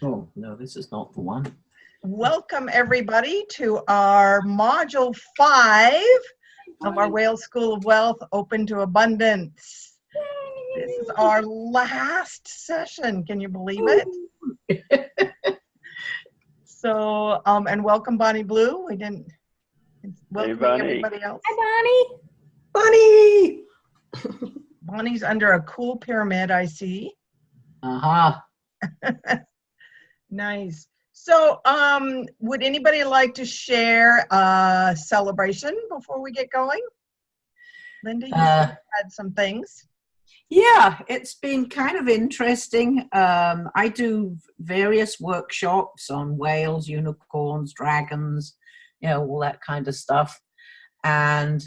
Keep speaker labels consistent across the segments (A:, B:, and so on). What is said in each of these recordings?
A: Oh, no, this is not the one.
B: Welcome everybody to our module 5 of our Wales School of Wealth Open to Abundance. This is our last session. Can you believe it? So, and welcome Bonnie Blue. We didn't welcome everybody else.
C: Hi,
A: Bunny!
B: Bonnie's under a cool pyramid, I see.
A: Uh-huh.
B: Nice. So, would anybody like to share a celebration before we get going? Linda, you had some things.
D: Yeah, it's been kind of interesting. I do various workshops on whales, unicorns, dragons, all that kind of stuff. And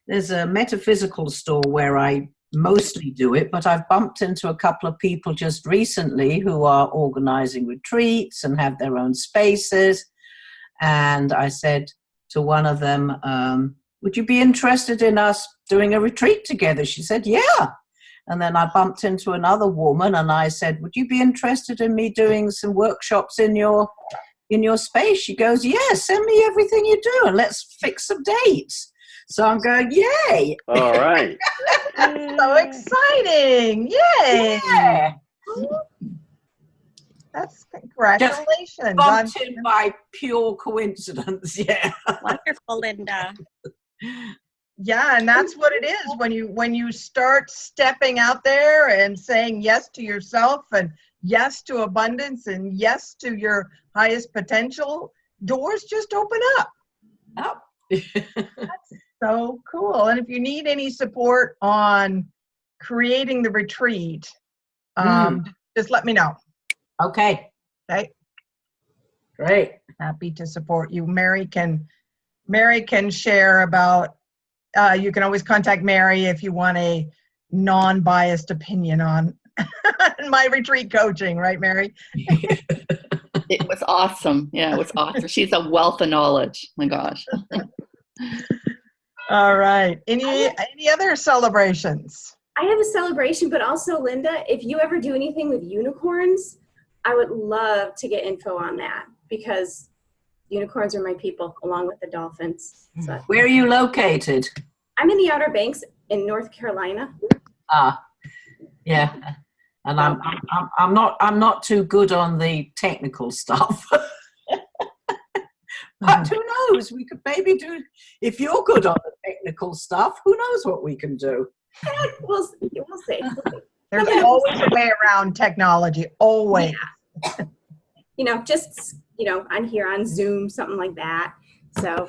D: there's a metaphysical store where I mostly do it, but I've bumped into a couple of people just recently who are organizing retreats and have their own spaces. And I said to one of them, would you be interested in us doing a retreat together? She said, yeah. And then I bumped into another woman and I said, would you be interested in me doing some workshops in your space? She goes, yeah, send me everything you do and let's fix some dates. So I'm going, yay.
E: All right.
B: So exciting. Yay.
D: Yeah.
B: That's congratulations.
D: Bumped in by pure coincidence. Yeah.
C: Wonderful, Linda.
B: Yeah, and that's what it is when you start stepping out there and saying yes to yourself and yes to abundance and yes to your highest potential, doors just open up.
D: Oh.
B: That's so cool. And if you need any support on creating the retreat, just let me know.
D: Okay.
B: Okay.
D: Great.
B: Happy to support you. Mary can share about, you can always contact Mary if you want a non-biased opinion on my retreat coaching, right, Mary?
F: It was awesome. Yeah, it was awesome. She's a wealth of knowledge. My gosh.
B: All right. Any other celebrations?
G: I have a celebration, but also, Linda, if you ever do anything with unicorns, I would love to get info on that because unicorns are my people, along with the dolphins. So
D: Where are you located?
G: I'm in the Outer Banks in North Carolina.
D: Yeah. And I'm not too good on the technical stuff. But who knows? We could maybe do, if you're good on the technical stuff, who knows what we can do?
G: We'll see.
B: There's always a way around technology, always.
G: Yeah. I'm here on Zoom, something like that. So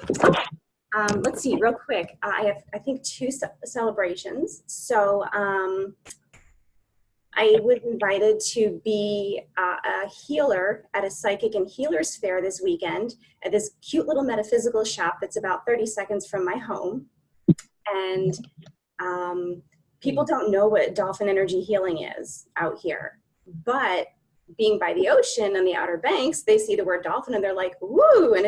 G: let's see, real quick. I have, I think, 2 celebrations. So I was invited to be a healer at a psychic and healers fair this weekend at this cute little metaphysical shop that's about 30 seconds from my home. And people don't know what dolphin energy healing is out here. But being by the ocean on the Outer Banks, they see the word dolphin and they're like, woo, and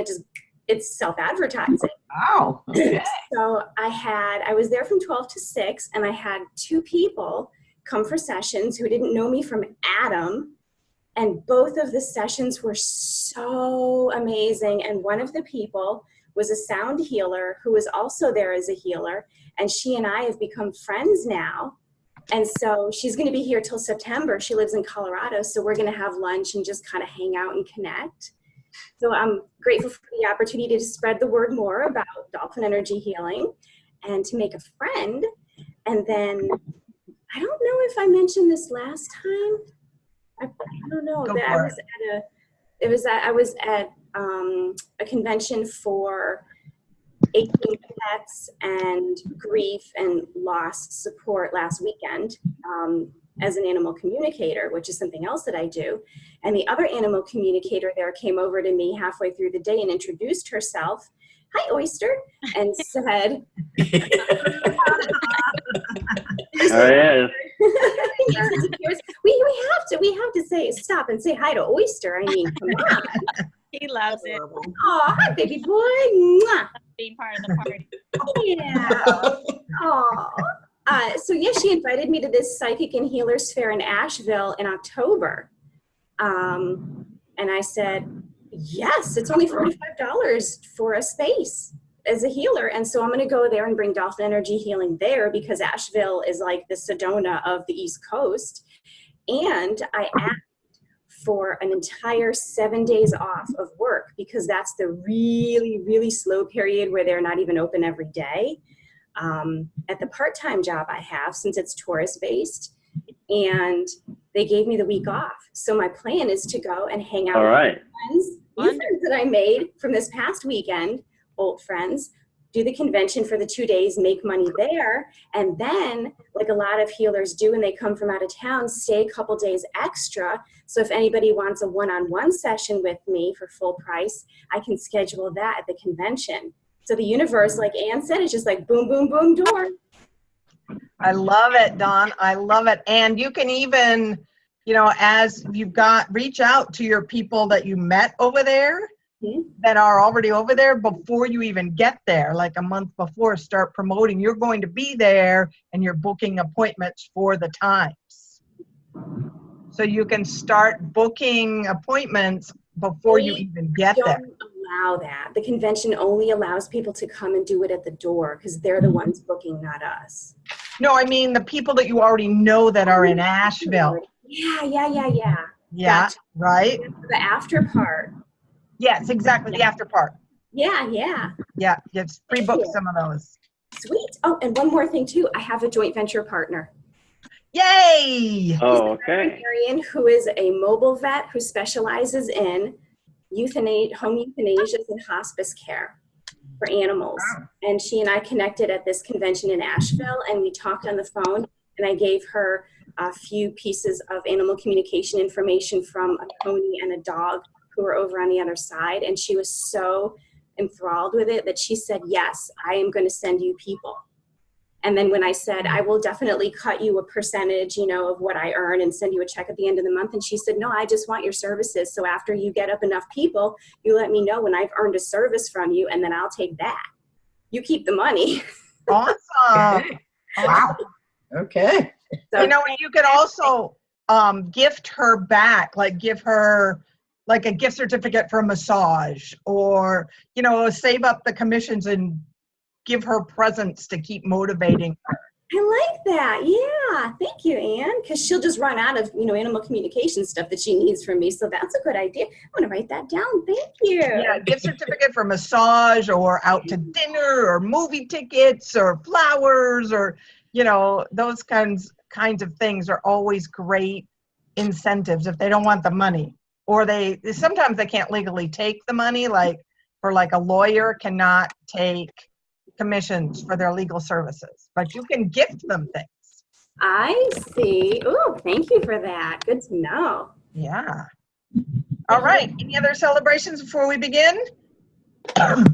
G: it's self-advertising.
D: Wow. Okay.
G: So I was there from 12 to 6 and I had 2 people come for sessions who didn't know me from Adam. And both of the sessions were so amazing. And one of the people was a sound healer who was also there as a healer. And she and I have become friends now. And so she's going to be here till September. She lives in Colorado. So we're going to have lunch and just kind of hang out and connect. So I'm grateful for the opportunity to spread the word more about dolphin energy healing and to make a friend. And then I don't know if I mentioned this last time. I don't know. That I was at a convention for aching pets and grief and loss support last weekend as an animal communicator, which is something else that I do. And the other animal communicator there came over to me halfway through the day and introduced herself. Hi, Oyster, and said,
E: Oh, yeah.
G: we have to say stop and say hi to Oyster. I mean, come on.
C: He loves it.
G: Oh, hi, baby boy. Mwah.
C: Being part of the party.
G: Yeah. Oh. So yeah, she invited me to this Psychic and Healers Fair in Asheville in October. And I said, yes, it's only $45 for a space as a healer. And so I'm going to go there and bring Dolphin Energy Healing there, because Asheville is like the Sedona of the East Coast. And I asked for an entire 7 days off of work, because that's the really, really slow period where they're not even open every day. At the part-time job I have, since it's tourist-based, and they gave me the week off. So my plan is to go and hang out
E: All
G: with
E: right.
G: friends, new friends that I made from this past weekend, old friends, do the convention for the 2 days, make money there, and then, like a lot of healers do when they come from out of town, stay a couple days extra. So if anybody wants a one-on-one session with me for full price, I can schedule that at the convention. So the universe, like Ann said, is just like boom, boom, boom, door.
B: I love it, Dawn. I love it. And you can even, you know, as you've got, reach out to your people that you met over there that are already over there before you even get there, like a month before, start promoting. You're going to be there and you're booking appointments for the times. So you can start booking appointments before you even get there.
G: Don't allow that. The convention only allows people to come and do it at the door, because they're the ones booking, not us.
B: No, I mean the people that you already know that are in Asheville.
G: Yeah.
B: Yeah,
G: Gotcha.
B: right?
G: The after part.
B: Yes, exactly. The after part.
G: Yeah.
B: Yeah, it's pre-book some of those.
G: Sweet. Oh, and one more thing too. I have a joint venture partner.
B: Yay!
E: Oh, okay.
G: Marion, who is a mobile vet who specializes in home euthanasia and hospice care for animals. And she and I connected at this convention in Asheville, and we talked on the phone, and I gave her a few pieces of animal communication information from a pony and a dog who were over on the other side. And she was so enthralled with it that she said, yes, I am going to send you people. And then when I said, I will definitely cut you a percentage, you know, of what I earn and send you a check at the end of the month. And she said, no, I just want your services. So after you get up enough people, you let me know when I've earned a service from you, and then I'll take that. You keep the money.
B: Awesome.
D: Wow. Okay.
G: So,
B: You know, and you could also gift her back, like give her like a gift certificate for a massage, or, you know, save up the commissions and give her presents to keep motivating her.
G: I like that. Yeah. Thank you, Anne. Because she'll just run out of, you know, animal communication stuff that she needs from me. So that's a good idea. I'm going to write that down. Thank you.
B: Yeah, gift certificate for massage, or out to dinner, or movie tickets, or flowers, or, you know, those kinds of things are always great incentives if they don't want the money. Or sometimes they can't legally take the money, like a lawyer cannot take commissions for their legal services, but you can gift them things.
G: I see. Oh, thank you for that. Good to know.
B: Yeah. All right. Any other celebrations before we begin?
C: I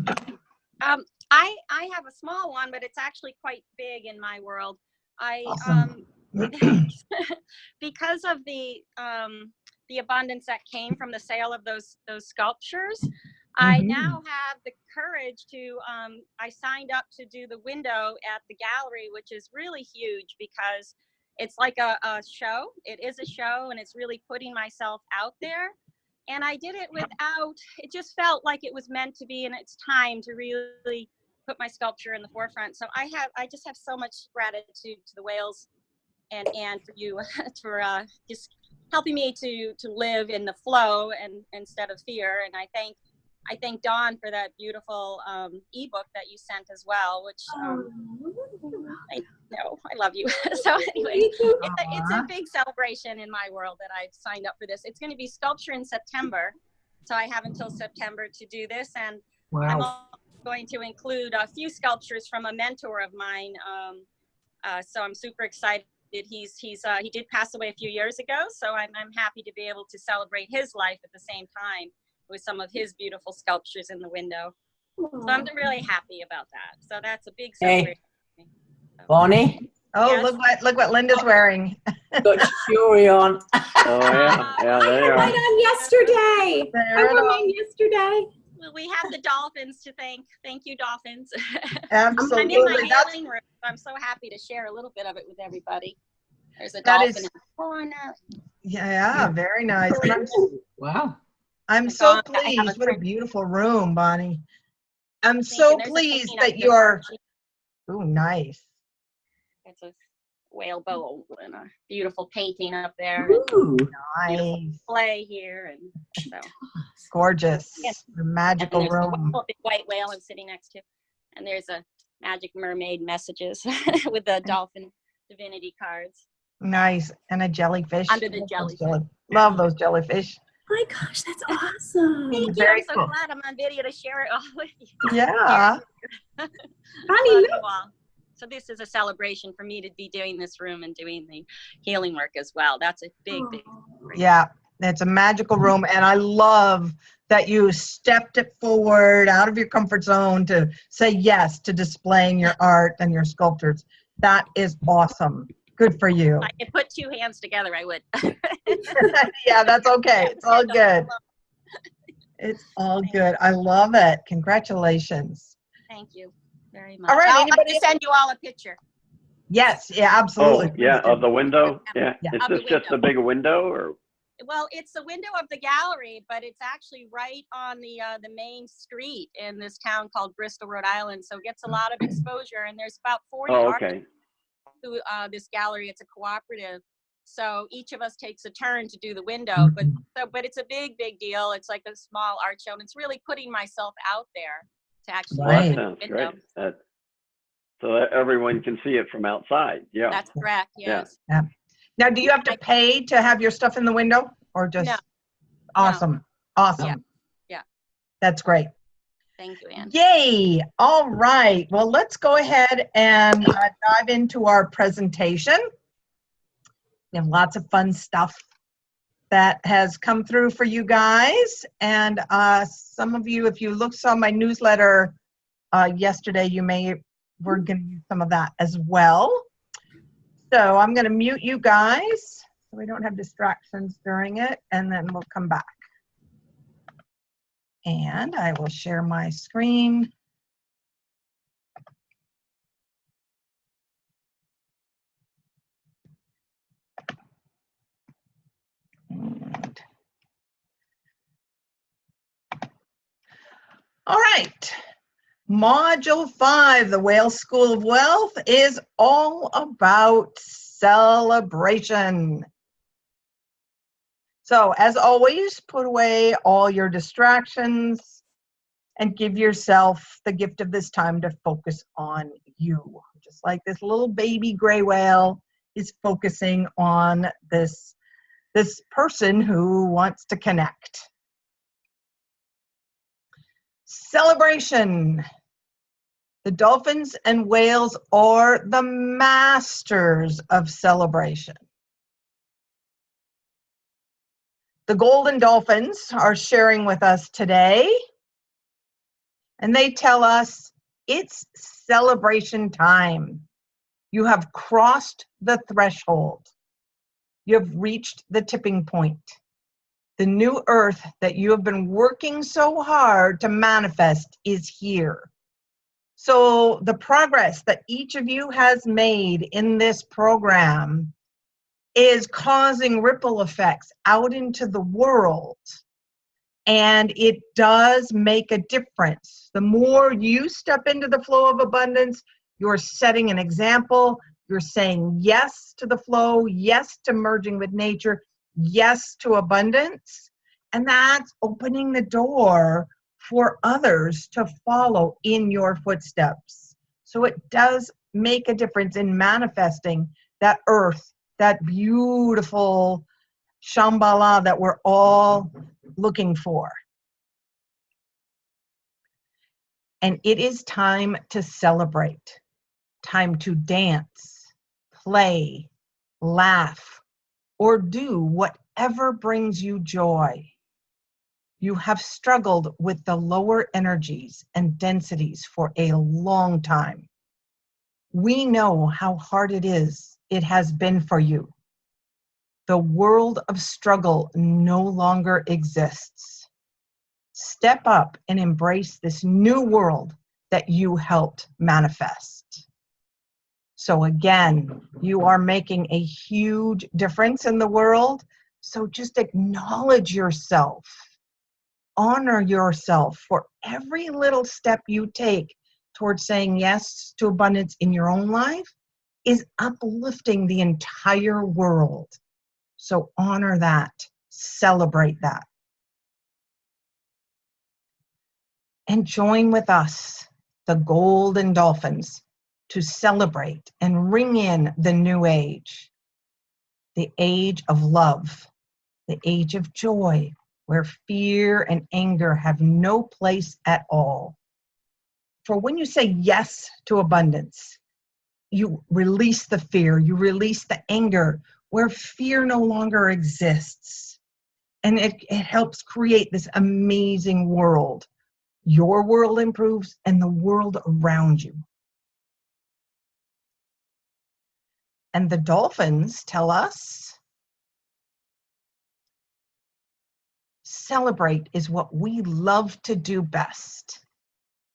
C: have a small one, but it's actually quite big in my world.
B: Awesome.
C: Because of the abundance that came from the sale of those sculptures, I now have the courage to, I signed up to do the window at the gallery, which is really huge because it's like a show. It is a show, and it's really putting myself out there. And I did it without, it just felt like it was meant to be, and it's time to really put my sculpture in the forefront. So I just have so much gratitude to the Whales and for you for just helping me to live in the flow and instead of fear. And I thank Dawn for that beautiful ebook that you sent as well, which I know I love you. So anyway, it's a big celebration in my world that I've signed up for this. It's going to be sculpture in September, so I have until September to do this, and I'm also going to include a few sculptures from a mentor of mine. So I'm super excited. He did pass away a few years ago, so I'm happy to be able to celebrate his life at the same time with some of his beautiful sculptures in the window. So I'm really happy about that. So that's a big celebration.
D: Hey, Bonnie.
B: Oh,
C: Yes.
B: look what Linda's wearing.
D: Got your fury on.
E: Oh, yeah. Yeah, there you
G: I had
E: are.
G: mine on yesterday. I wore mine yesterday.
C: Well, we have the dolphins to thank. Thank you, dolphins.
B: Absolutely.
C: I'm in my healing room. I'm so happy to share a little bit of it with everybody. There's a
B: That
C: dolphin
B: is-
C: in the corner.
B: Yeah, very nice. And
D: Wow.
B: I'm so
C: I have a
B: pleased. What a
C: print.
B: beautiful room, Bonnie. I'm
C: Thinking
B: so
C: there's a
B: pleased
C: painting of
B: that
C: the
B: you're,
C: Archie.
B: oh, nice.
C: It's a whalebone and a beautiful painting up there.
D: Ooh.
C: Beautiful
B: Nice.
C: display here, and so
B: Gorgeous.
C: Yeah.
B: The
C: and
B: magical
C: there's
B: room.
C: a big white whale I'm sitting next to, and there's a magic mermaid messages with the dolphin divinity cards
B: Nice. And a jellyfish.
C: under the
B: Love those
C: jellyfish.
B: Love those jellyfish.
G: Oh my gosh, that's awesome.
C: Thank you.
B: Very
C: I'm so
B: cool.
C: glad I'm on video to share it all with you.
B: Yeah.
G: Bonnie,
C: Love
G: look.
C: you all. So this is a celebration for me to be doing this room and doing the healing work as well. That's a big.
B: Yeah. It's a magical room. And I love that you stepped it forward out of your comfort zone to say yes to displaying your art and your sculptures. That is awesome. Good for you.
C: If I could put two hands together, I would.
B: Yeah, that's okay. It's all good. It's all good. I love it. Congratulations.
C: Thank you very much.
B: All right,
C: I'll
B: anybody-
C: send you all a picture.
B: Yes, yeah, absolutely.
E: Oh, yeah, of the window? Yeah.
B: Yeah.
E: Is
C: Of the
E: this just a
C: window.
E: big window or?
C: Well, it's the window of the gallery, but it's actually right on the main street in this town called Bristol, Rhode Island. So it gets a lot of exposure, and there's about 40
E: Oh,
C: artists
E: okay.
C: through this gallery. It's a cooperative, so each of us takes a turn to do the window. But it's a big deal. It's like a small art show, and it's really putting myself out there to actually
E: Well,
B: Right.
E: that
C: open the
E: sounds
C: window.
E: great. So that everyone can see it from outside. Yeah.
C: That's correct.
E: Yeah.
C: Yes.
B: Now, do you have to pay to have your stuff in the window or just?
C: No.
B: Awesome. Awesome.
C: Yeah.
B: That's great.
C: Thank you, Anne.
B: Yay. All right. Well, let's go ahead and dive into our presentation. We have lots of fun stuff that has come through for you guys. And some of you, if you saw my newsletter yesterday, we're going to use some of that as well. So I'm going to mute you guys so we don't have distractions during it, and then we'll come back. And I will share my screen. And all right. Module 5, the Wales School of Wealth, is all about celebration. So, as always, put away all your distractions and give yourself the gift of this time to focus on you. Just like this little baby gray whale is focusing on this person who wants to connect. Celebration. The dolphins and whales are the masters of celebration. The golden dolphins are sharing with us today, and they tell us it's celebration time. You have crossed the threshold. You have reached the tipping point. The new earth that you have been working so hard to manifest is here. So the progress that each of you has made in this program is causing ripple effects out into the world. And it does make a difference. The more you step into the flow of abundance, you're setting an example. You're saying yes to the flow, yes to merging with nature, yes to abundance. And that's opening the door for others to follow in your footsteps. So it does make a difference in manifesting that earth, that beautiful Shambhala that we're all looking for. And it is time to celebrate, time to dance, play, laugh, or do whatever brings you joy. You have struggled with the lower energies and densities for a long time. We know how hard it has been for you. The world of struggle no longer exists. Step up and embrace this new world that you helped manifest. So again, you are making a huge difference in the world. So just acknowledge yourself. Honor yourself for every little step you take towards saying yes to abundance in your own life is uplifting the entire world. So honor that, celebrate that. And join with us, the golden dolphins, to celebrate and ring in the new age, the age of love, the age of joy, where fear and anger have no place at all. For when you say yes to abundance, you release the fear, you release the anger, where fear no longer exists. And it helps create this amazing world. Your world improves and the world around you. And the dolphins tell us, celebrate is what we love to do best.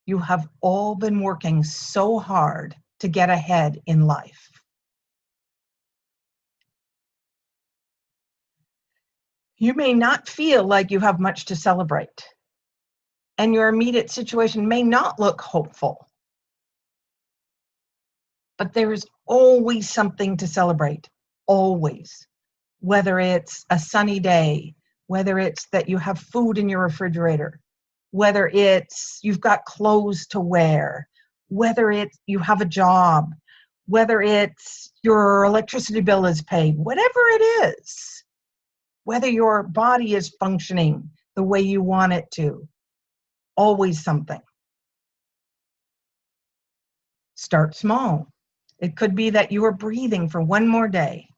B: You have all been working so hard to get ahead in life. You may not feel like you have much to celebrate, and your immediate situation may not look hopeful. But there is always something to celebrate, always. Whether it's a sunny day, whether it's that you have food in your refrigerator, whether it's you've got clothes to wear, whether it's you have a job, whether it's your electricity bill is paid, whatever it is, whether your body is functioning the way you want it to, always something. Start small. It could be that you are breathing for one more day,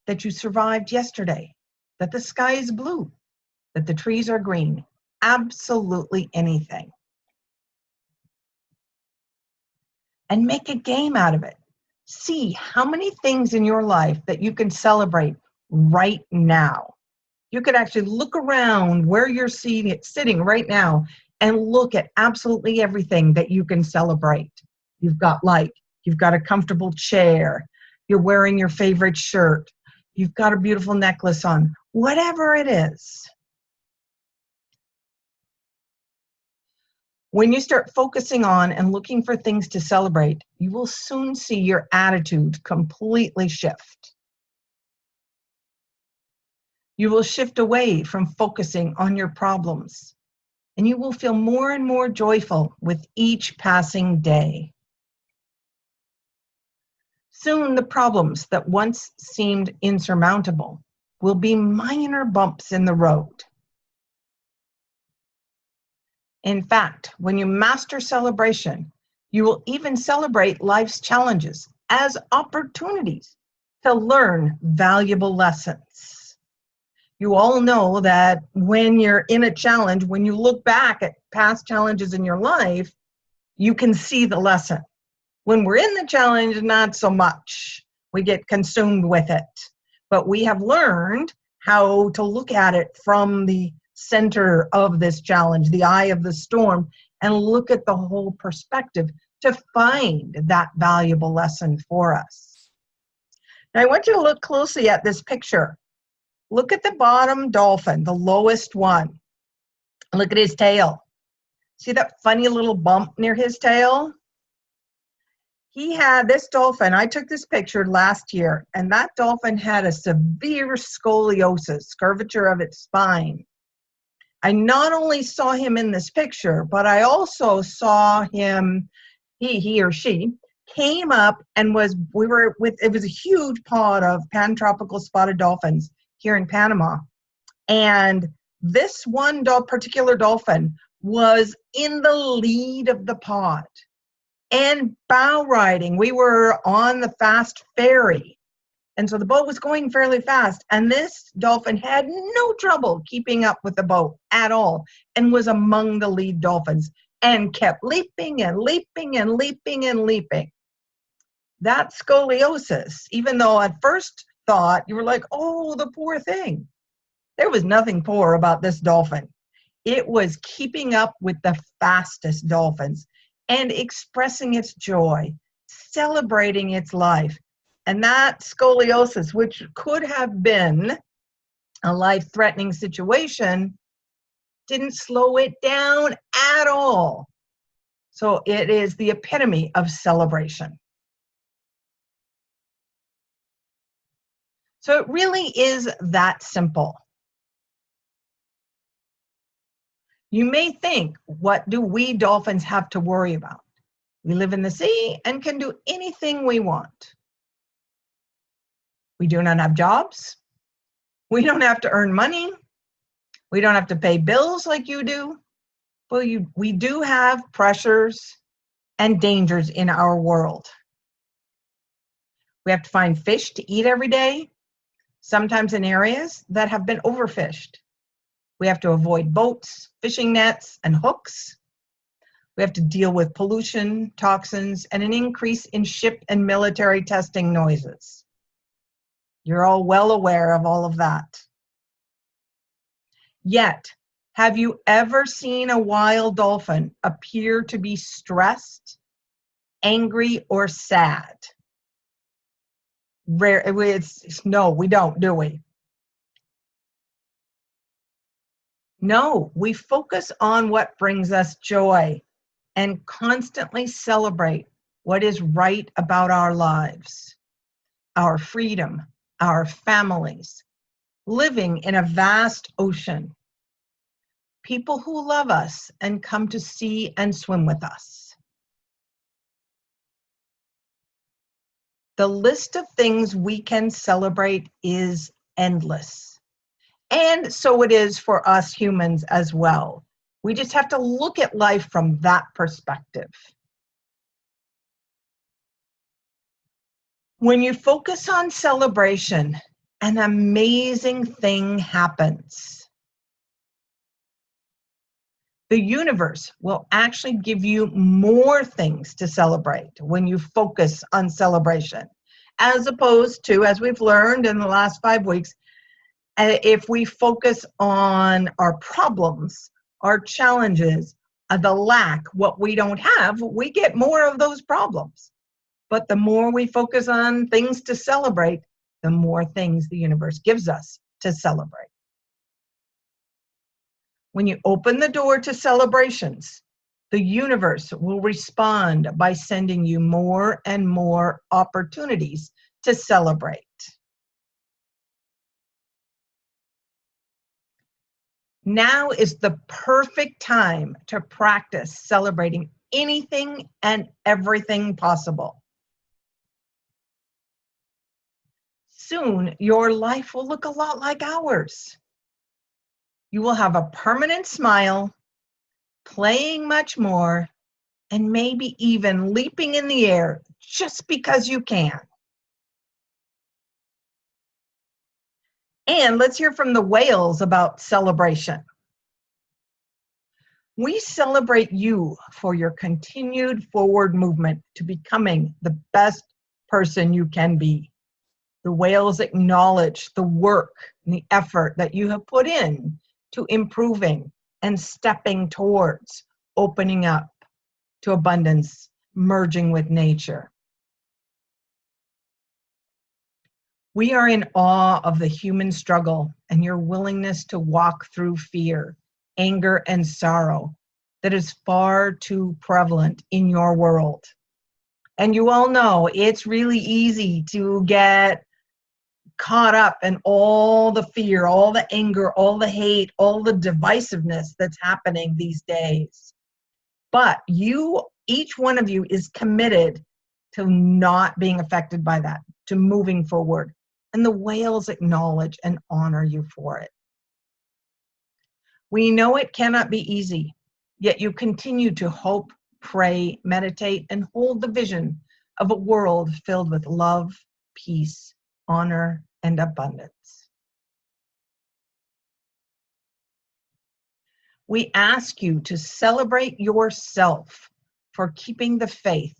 B: that you survived yesterday, that the sky is blue, that the trees are green, absolutely anything. And make a game out of it. See how many things in your life that you can celebrate right now. You could actually look around where you're sitting right now and look at absolutely everything that you can celebrate. You've got a comfortable chair, you're wearing your favorite shirt, you've got a beautiful necklace on, whatever it is. When you start focusing on and looking for things to celebrate, you will soon see your attitude completely shift. You will shift away from focusing on your problems, and you will feel more and more joyful with each passing day. Soon the problems that once seemed insurmountable will be minor bumps in the road. In fact, when you master celebration, you will even celebrate life's challenges as opportunities to learn valuable lessons. You all know that when you're in a challenge, when you look back at past challenges in your life, you can see the lesson. When we're in the challenge, not so much. We get consumed with it. But we have learned how to look at it from the center of this challenge, the eye of the storm, and look at the whole perspective to find that valuable lesson for us. Now I want you to look closely at this picture. Look at the bottom dolphin, the lowest one. Look at his tail. See that funny little bump near his tail? He had this dolphin, I took this picture last year, and that dolphin had a severe scoliosis, curvature of its spine. I not only saw him in this picture, but I also saw him, he or she, came up and it was a huge pod of pantropical spotted dolphins here in Panama. And this one particular dolphin was in the lead of the pod and bow riding. We were on the fast ferry. And so the boat was going fairly fast, and this dolphin had no trouble keeping up with the boat at all and was among the lead dolphins and kept leaping and leaping and leaping and leaping. That scoliosis, even though at first thought you were like, oh, the poor thing. There was nothing poor about this dolphin. It was keeping up with the fastest dolphins and expressing its joy, celebrating its life. And that scoliosis, which could have been a life-threatening situation, didn't slow it down at all. So it is the epitome of celebration. So it really is that simple. You may think, what do we dolphins have to worry about? We live in the sea and can do anything we want. We do not have jobs. We don't have to earn money. We don't have to pay bills like you do. Well, we do have pressures and dangers in our world. We have to find fish to eat every day, sometimes in areas that have been overfished. We have to avoid boats, fishing nets, and hooks. We have to deal with pollution, toxins, and an increase in ship and military testing noises. You're all well aware of all of that. Yet, have you ever seen a wild dolphin appear to be stressed, angry, or sad? Rare. No, we don't, do we? No, we focus on what brings us joy and constantly celebrate what is right about our lives, our freedom, our families, living in a vast ocean, people who love us and come to see and swim with us. The list of things we can celebrate is endless. And so it is for us humans as well. We just have to look at life from that perspective. When you focus on celebration, an amazing thing happens. The universe will actually give you more things to celebrate when you focus on celebration, as opposed to, as we've learned in the last 5 weeks, if we focus on our problems, our challenges, the lack, what we don't have, we get more of those problems. But the more we focus on things to celebrate, the more things the universe gives us to celebrate. When you open the door to celebrations, the universe will respond by sending you more and more opportunities to celebrate. Now is the perfect time to practice celebrating anything and everything possible. Soon, your life will look a lot like ours. You will have a permanent smile, playing much more, and maybe even leaping in the air just because you can. And let's hear from the whales about celebration. We celebrate you for your continued forward movement to becoming the best person you can be. The whales acknowledge the work and the effort that you have put in to improving and stepping towards opening up to abundance, merging with nature. We are in awe of the human struggle and your willingness to walk through fear, anger, and sorrow that is far too prevalent in your world. And you all know it's really easy to get caught up in all the fear, all the anger, all the hate, all the divisiveness that's happening these days. But each one of you is committed to not being affected by that, to moving forward. And the whales acknowledge and honor you for it. We know it cannot be easy, yet you continue to hope, pray, meditate, and hold the vision of a world filled with love, peace, honor, and abundance. We ask you to celebrate yourself for keeping the faith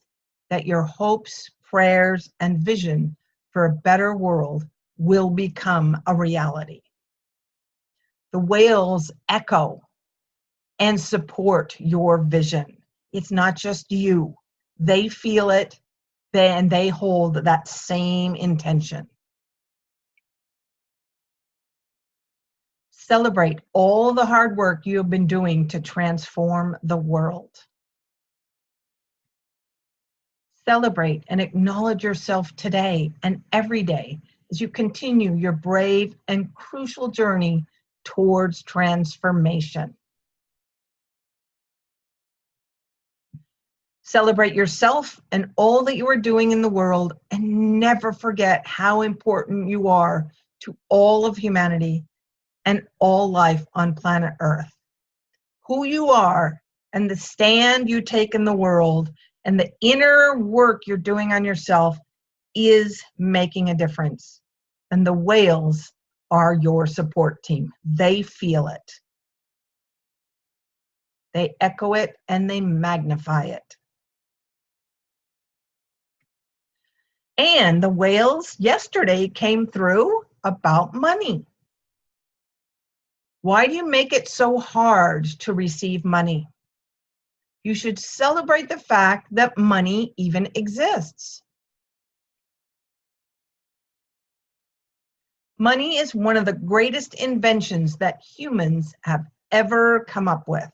B: that your hopes, prayers, and vision for a better world will become a reality. The whales echo and support your vision. It's not just you. They feel it, and they hold that same intention. Celebrate all the hard work you have been doing to transform the world. Celebrate and acknowledge yourself today and every day as you continue your brave and crucial journey towards transformation. Celebrate yourself and all that you are doing in the world, and never forget how important you are to all of humanity and all life on planet Earth. Who you are and the stand you take in the world and the inner work you're doing on yourself is making a difference. And the whales are your support team. They feel it. They echo it and they magnify it. And the whales yesterday came through about money. Why do you make it so hard to receive money? You should celebrate the fact that money even exists. Money is one of the greatest inventions that humans have ever come up with.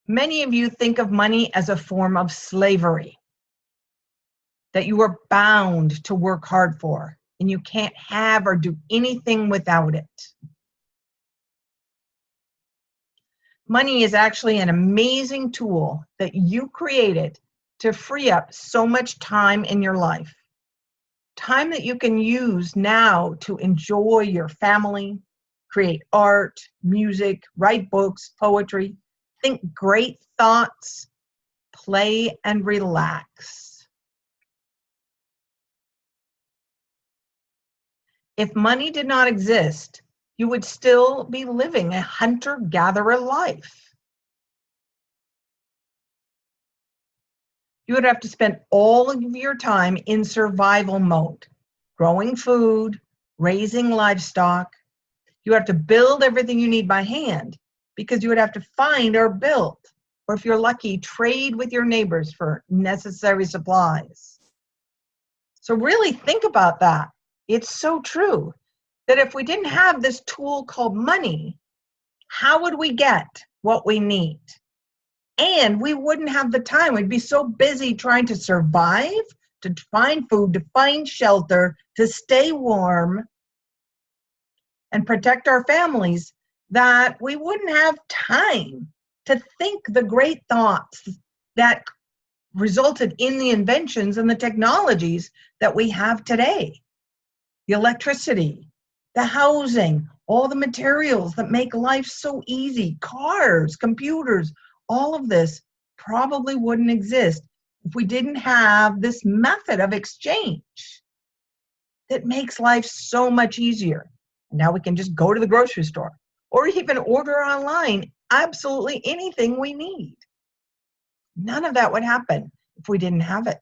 B: Many of you think of money as a form of slavery, that you are bound to work hard for, and you can't have or do anything without it. Money is actually an amazing tool that you created to free up so much time in your life. Time that you can use now to enjoy your family, create art, music, write books, poetry, think great thoughts, play and relax. If money did not exist, you would still be living a hunter-gatherer life. You would have to spend all of your time in survival mode, growing food, raising livestock. You have to build everything you need by hand because you would have to find or build, or if you're lucky, trade with your neighbors for necessary supplies. So really think about that. It's so true that if we didn't have this tool called money, how would we get what we need? And we wouldn't have the time. We'd be so busy trying to survive, to find food, to find shelter, to stay warm, and protect our families, that we wouldn't have time to think the great thoughts that resulted in the inventions and the technologies that we have today. The electricity, the housing, all the materials that make life so easy, cars, computers, all of this probably wouldn't exist if we didn't have this method of exchange that makes life so much easier. Now we can just go to the grocery store or even order online absolutely anything we need. None of that would happen if we didn't have it.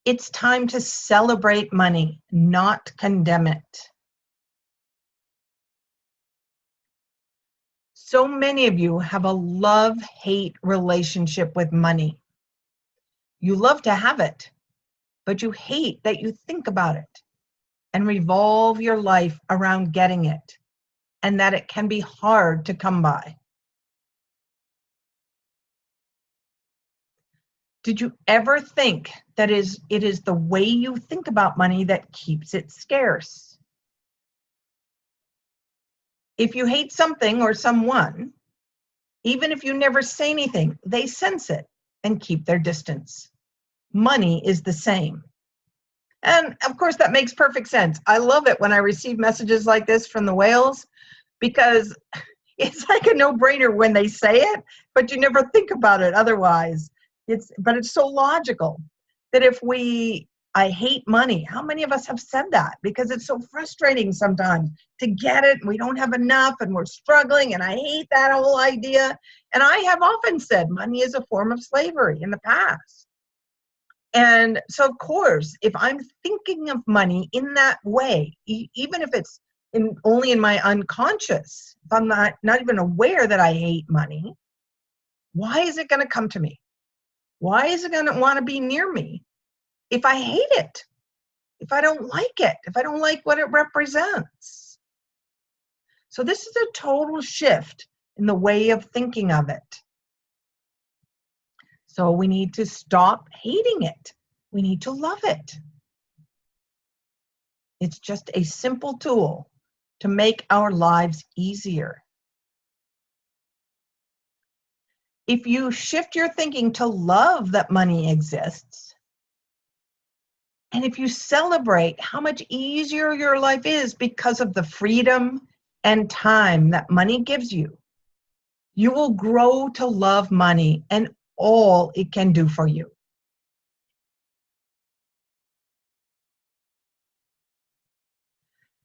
B: It's time to celebrate money, not condemn it. So many of you have a love-hate relationship with money. You love to have it, but you hate that you think about it and revolve your life around getting it, and that it can be hard to come by. Did you ever think that it is the way you think about money that keeps it scarce? If you hate something or someone, even if you never say anything, they sense it and keep their distance. Money is the same. And of course, that makes perfect sense. I love it when I receive messages like this from the whales, because it's like a no-brainer when they say it, but you never think about it otherwise. But it's so logical that if I hate money. How many of us have said that? Because it's so frustrating sometimes to get it. We don't have enough and we're struggling, and I hate that whole idea. And I have often said money is a form of slavery in the past. And so, of course, if I'm thinking of money in that way, even if it's only in my unconscious, if I'm not even aware that I hate money, why is it going to come to me? Why is it going to want to be near me if I hate it? if I don't like it, if I don't like what it represents? So this is a total shift in the way of thinking of it. So we need to stop hating it. We need to love it. It's just a simple tool to make our lives easier. If you shift your thinking to love that money exists, and if you celebrate how much easier your life is because of the freedom and time that money gives you, you will grow to love money and all it can do for you.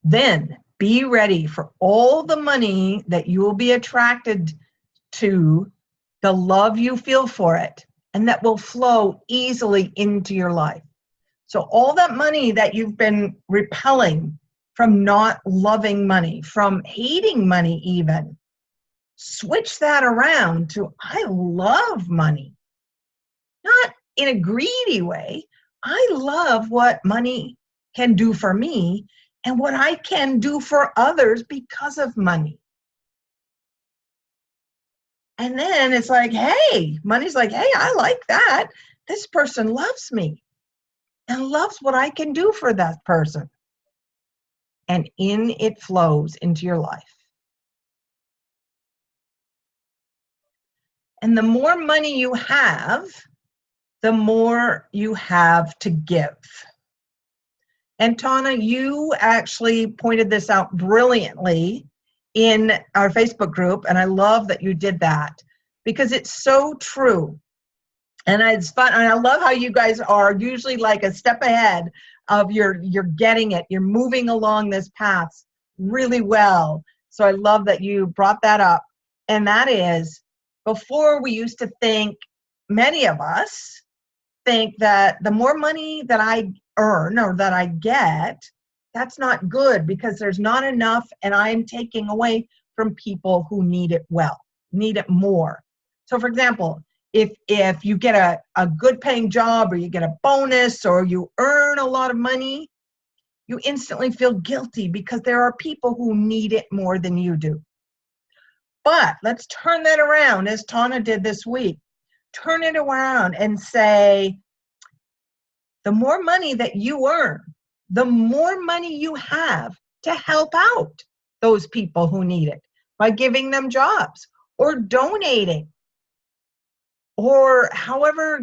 B: Then be ready for all the money that you will be attracted to, the love you feel for it, and that will flow easily into your life. So all that money that you've been repelling from not loving money, from hating money even, switch that around to, I love money. Not in a greedy way. I love what money can do for me and what I can do for others because of money. And then it's like, hey, money's like, hey, I like that. This person loves me and loves what I can do for that person. And in it flows into your life. And the more money you have, the more you have to give. And Tana, you actually pointed this out brilliantly in our Facebook group, and I love that you did that because it's so true. And it's fun, and I love how you guys are usually like a step ahead of you're getting it. You're moving along this path really well. So I love that you brought that up. And that is, before we used to think, many of us think that the more money that I earn or that I get, that's not good because there's not enough and I'm taking away from people who need it well, need it more. So for example, if you get a good paying job or you get a bonus or you earn a lot of money, you instantly feel guilty because there are people who need it more than you do. But let's turn that around as Tana did this week. Turn it around and say, the more money that you earn, the more money you have to help out those people who need it by giving them jobs or donating or however,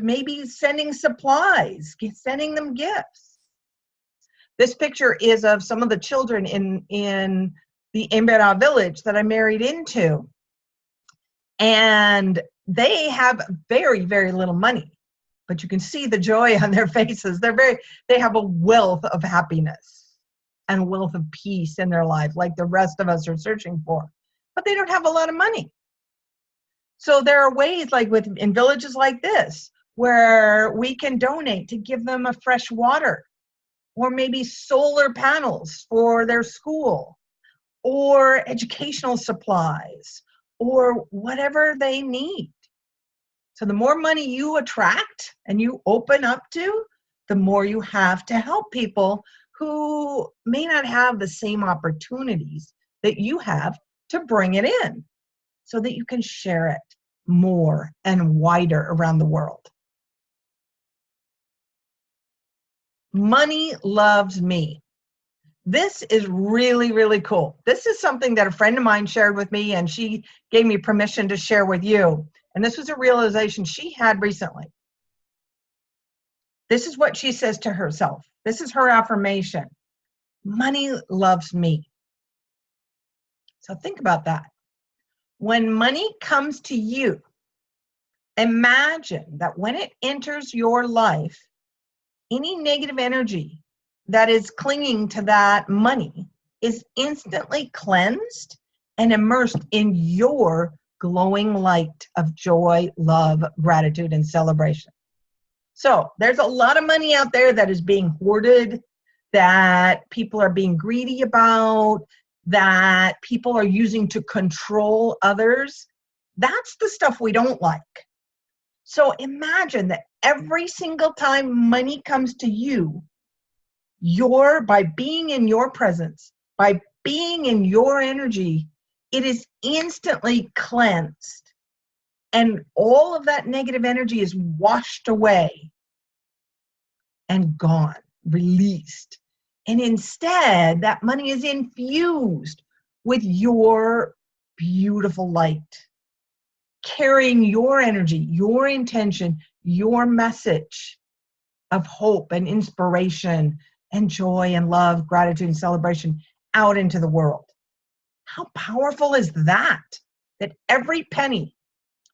B: maybe sending supplies, sending them gifts. This picture is of some of the children in the Embera village that I married into. And they have very, very little money, but you can see the joy on their faces. They have a wealth of happiness and wealth of peace in their life, like the rest of us are searching for, but they don't have a lot of money. So there are ways like in villages like this, where we can donate to give them a fresh water or maybe solar panels for their school or educational supplies or whatever they need. So the more money you attract and you open up to, the more you have to help people who may not have the same opportunities that you have to bring it in so that you can share it more and wider around the world. Money loves me. This is really, really cool. This is something that a friend of mine shared with me, and she gave me permission to share with you. And this was a realization she had recently. This is what she says to herself. This is her affirmation. Money loves me. So think about that. When money comes to you, imagine that when it enters your life, any negative energy that is clinging to that money is instantly cleansed and immersed in your glowing light of joy, love, gratitude, and celebration. So there's a lot of money out there that is being hoarded, that people are being greedy about, that people are using to control others. That's the stuff we don't like. So imagine that every single time money comes to you, by being in your presence, by being in your energy, it is instantly cleansed. And all of that negative energy is washed away and gone, released. And instead, that money is infused with your beautiful light, carrying your energy, your intention, your message of hope and inspiration and joy and love, gratitude and celebration out into the world. How powerful is that? That every penny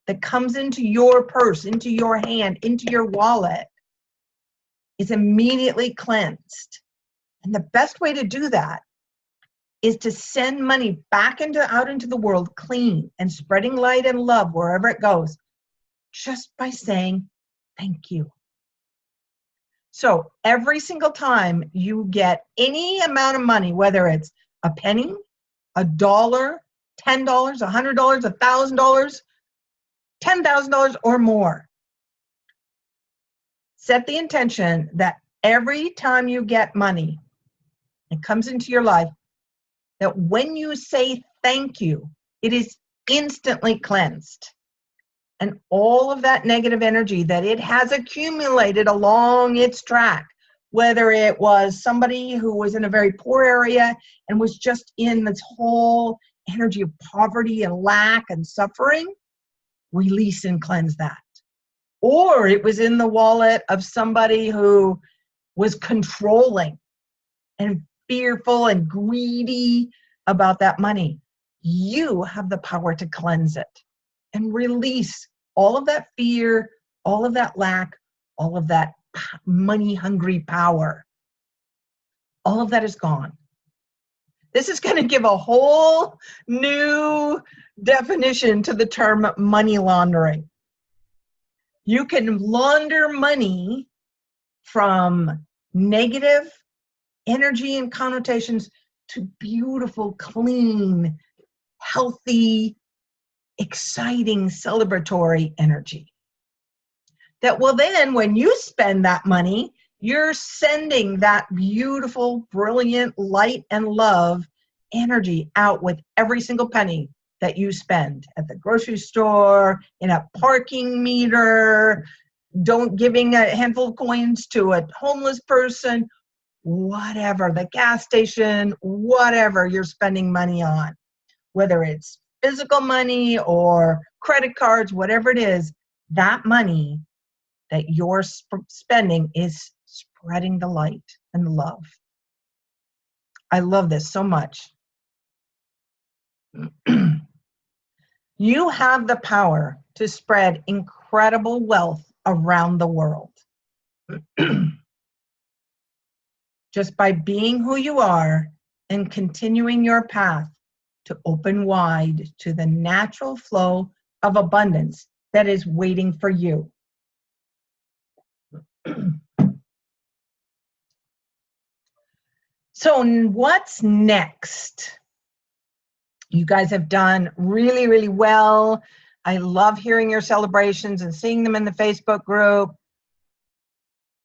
B: that comes into your purse, into your hand, into your wallet is immediately cleansed. And the best way to do that is to send money back out into the world clean and spreading light and love wherever it goes, just by saying thank you. So every single time you get any amount of money, whether it's a penny, $1, $10, $100, $1,000, $10,000 or more, set the intention that every time you get money, it comes into your life, that when you say thank you, it is instantly cleansed. And all of that negative energy that it has accumulated along its track, whether it was somebody who was in a very poor area and was just in this whole energy of poverty and lack and suffering, release and cleanse that. Or it was in the wallet of somebody who was controlling and fearful and greedy about that money. You have the power to cleanse it and release all of that fear, all of that lack, all of that money-hungry power. All of that is gone. This is going to give a whole new definition to the term money laundering. You can launder money from negative energy and connotations to beautiful, clean, healthy, exciting, celebratory energy. That will then, when you spend that money, you're sending that beautiful, brilliant light and love energy out with every single penny that you spend at the grocery store, in a parking meter, giving a handful of coins to a homeless person, whatever, the gas station, whatever you're spending money on, whether it's physical money or credit cards, whatever it is, that money that you're spending is spreading the light and the love. I love this so much. You have the power to spread incredible wealth around the world. Just by being who you are and continuing your path to open wide to the natural flow of abundance that is waiting for you. So what's next? You guys have done really, really well. I love hearing your celebrations and seeing them in the Facebook group.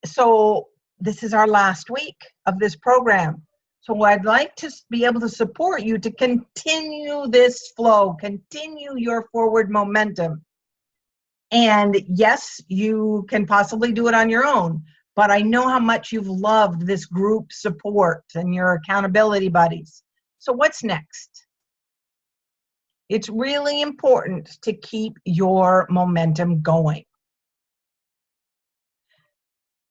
B: So this is our last week of this program. So I'd like to be able to support you to continue this flow, continue your forward momentum. And yes, you can possibly do it on your own, but I know how much you've loved this group support and your accountability buddies. So what's next? It's really important to keep your momentum going.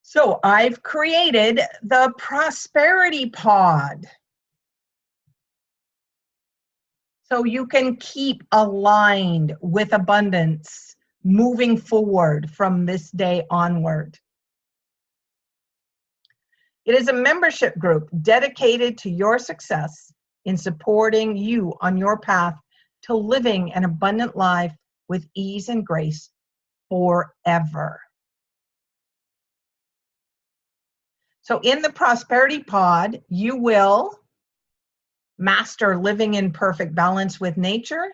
B: So I've created the Prosperity Pod. So you can keep aligned with abundance moving forward from this day onward. It is a membership group dedicated to your success in supporting you on your path to living an abundant life with ease and grace forever. So in the Prosperity Pod, you will master living in perfect balance with nature,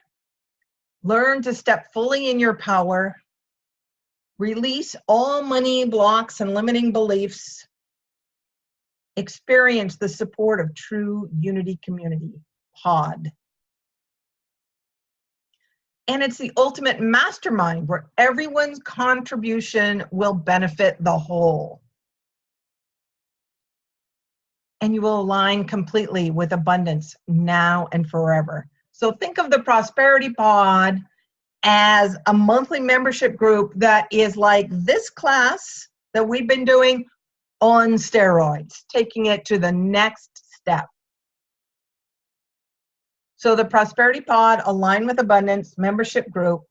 B: learn to step fully in your power, release all money blocks and limiting beliefs, experience the support of true unity community, POD. And it's the ultimate mastermind where everyone's contribution will benefit the whole. And you will align completely with abundance now and forever. So think of the Prosperity Pod as a monthly membership group that is like this class that we've been doing on steroids, taking it to the next step. So the Prosperity Pod, Align with Abundance membership group,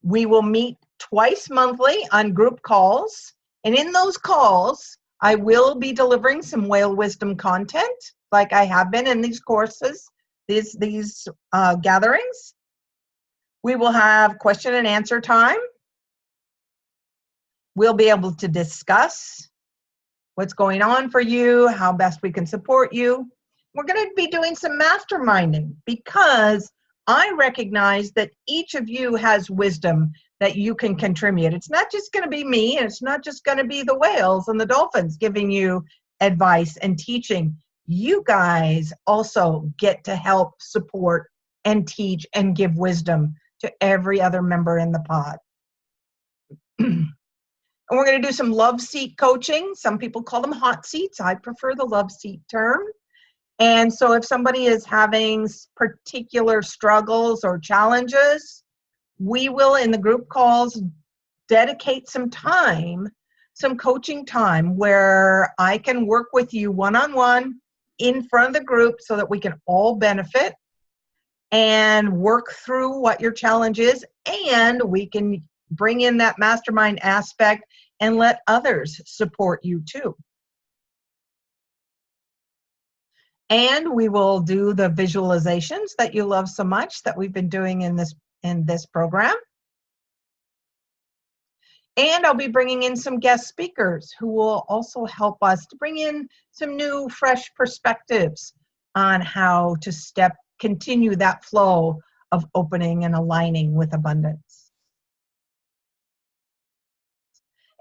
B: we will meet twice monthly on group calls. And in those calls, I will be delivering some whale wisdom content, like I have been in these courses, these gatherings. We will have question and answer time. We'll be able to discuss what's going on for you, how best we can support you. We're going to be doing some masterminding because I recognize that each of you has wisdom that you can contribute. It's not just going to be me, and it's not just going to be the whales and the dolphins giving you advice and teaching. You guys also get to help support and teach and give wisdom to every other member in the pod. And we're going to do some love seat coaching. Some people call them hot seats. I prefer the love seat term. And so if somebody is having particular struggles or challenges, we will, in the group calls, dedicate some time, some coaching time, where I can work with you one-on-one in front of the group so that we can all benefit and work through what your challenge is, and we can bring in that mastermind aspect and let others support you too. And we will do the visualizations that you love so much that we've been doing in this program. And I'll be bringing in some guest speakers who will also help us to bring in some new, fresh perspectives on how to continue that flow of opening and aligning with abundance.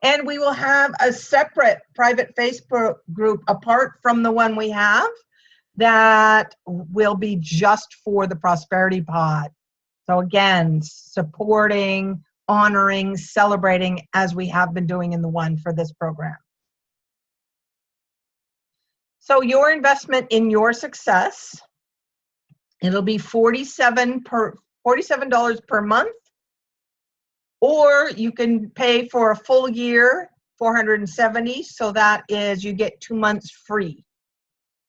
B: And we will have a separate private Facebook group apart from the one we have that will be just for the Prosperity Pod. So again, supporting, honoring, celebrating as we have been doing in the one for this program. So your investment in your success, it'll be $47 per month, or you can pay for a full year, $470. So that is, you get 2 months free.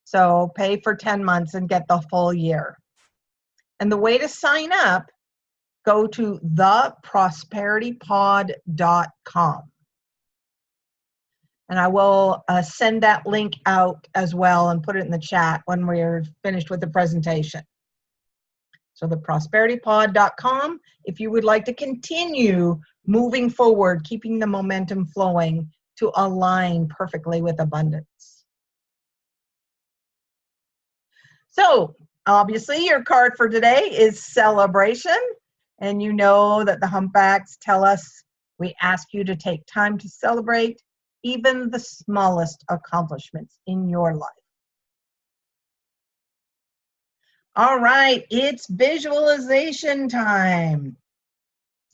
B: So pay for 10 months and get the full year. And the way to sign up, go to theprosperitypod.com. And I will send that link out as well and put it in the chat when we're finished with the presentation. So theprosperitypod.com, if you would like to continue moving forward, keeping the momentum flowing to align perfectly with abundance. So obviously your card for today is celebration. And you know that the humpbacks tell us we ask you to take time to celebrate even the smallest accomplishments in your life. All right, it's visualization time.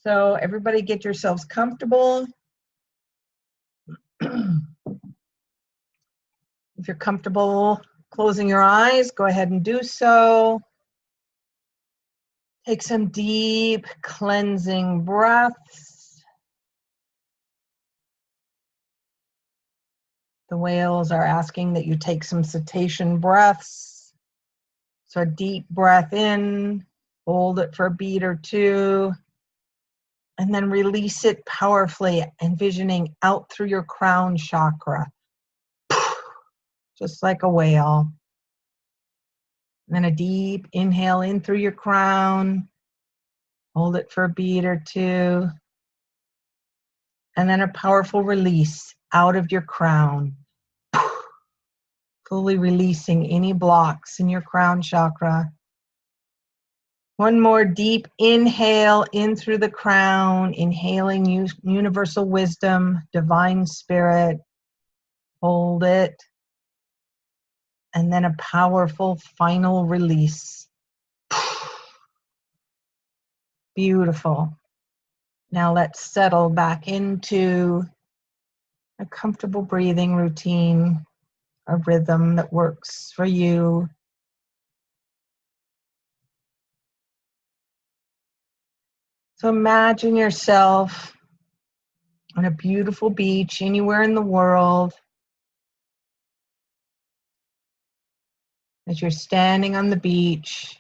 B: So everybody get yourselves comfortable. If you're comfortable closing your eyes, go ahead and do so. Take some deep cleansing breaths. The whales are asking that you take some cetacean breaths. So a deep breath in, hold it for a beat or two, and then release it powerfully, envisioning out through your crown chakra, just like a whale. And then a deep inhale in through your crown, hold it for a beat or two, and then a powerful release out of your crown, fully releasing any blocks in your crown chakra. One more deep inhale in through the crown, inhaling universal wisdom, divine spirit. Hold it and then a powerful final release. Beautiful. Now let's settle back into a comfortable breathing routine, a rhythm that works for you. So imagine yourself on a beautiful beach anywhere in the world. As you're standing on the beach,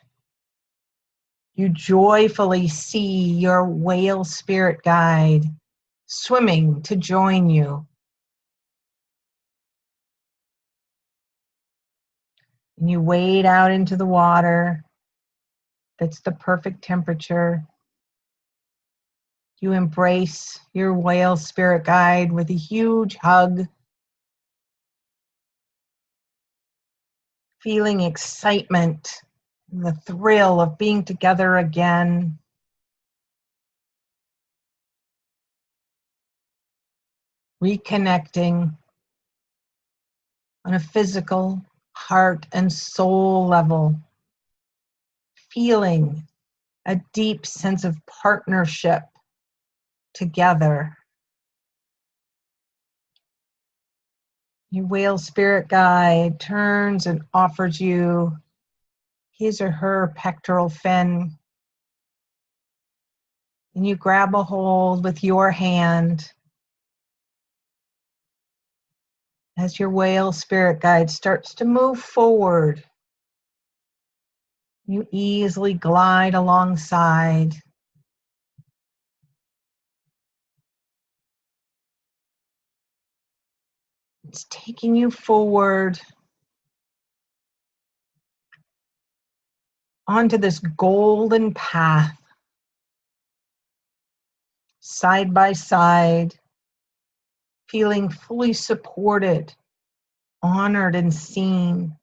B: you joyfully see your whale spirit guide swimming to join you. And you wade out into the water. That's the perfect temperature. You embrace your whale spirit guide with a huge hug, feeling excitement, the thrill of being together again. Reconnecting on a physical, heart and soul level, feeling a deep sense of partnership together. Your whale spirit guide turns and offers you his or her pectoral fin. And you grab a hold with your hand as your whale spirit guide starts to move forward. You easily glide alongside. It's taking you forward onto this golden path, side by side, feeling fully supported, honored and seen,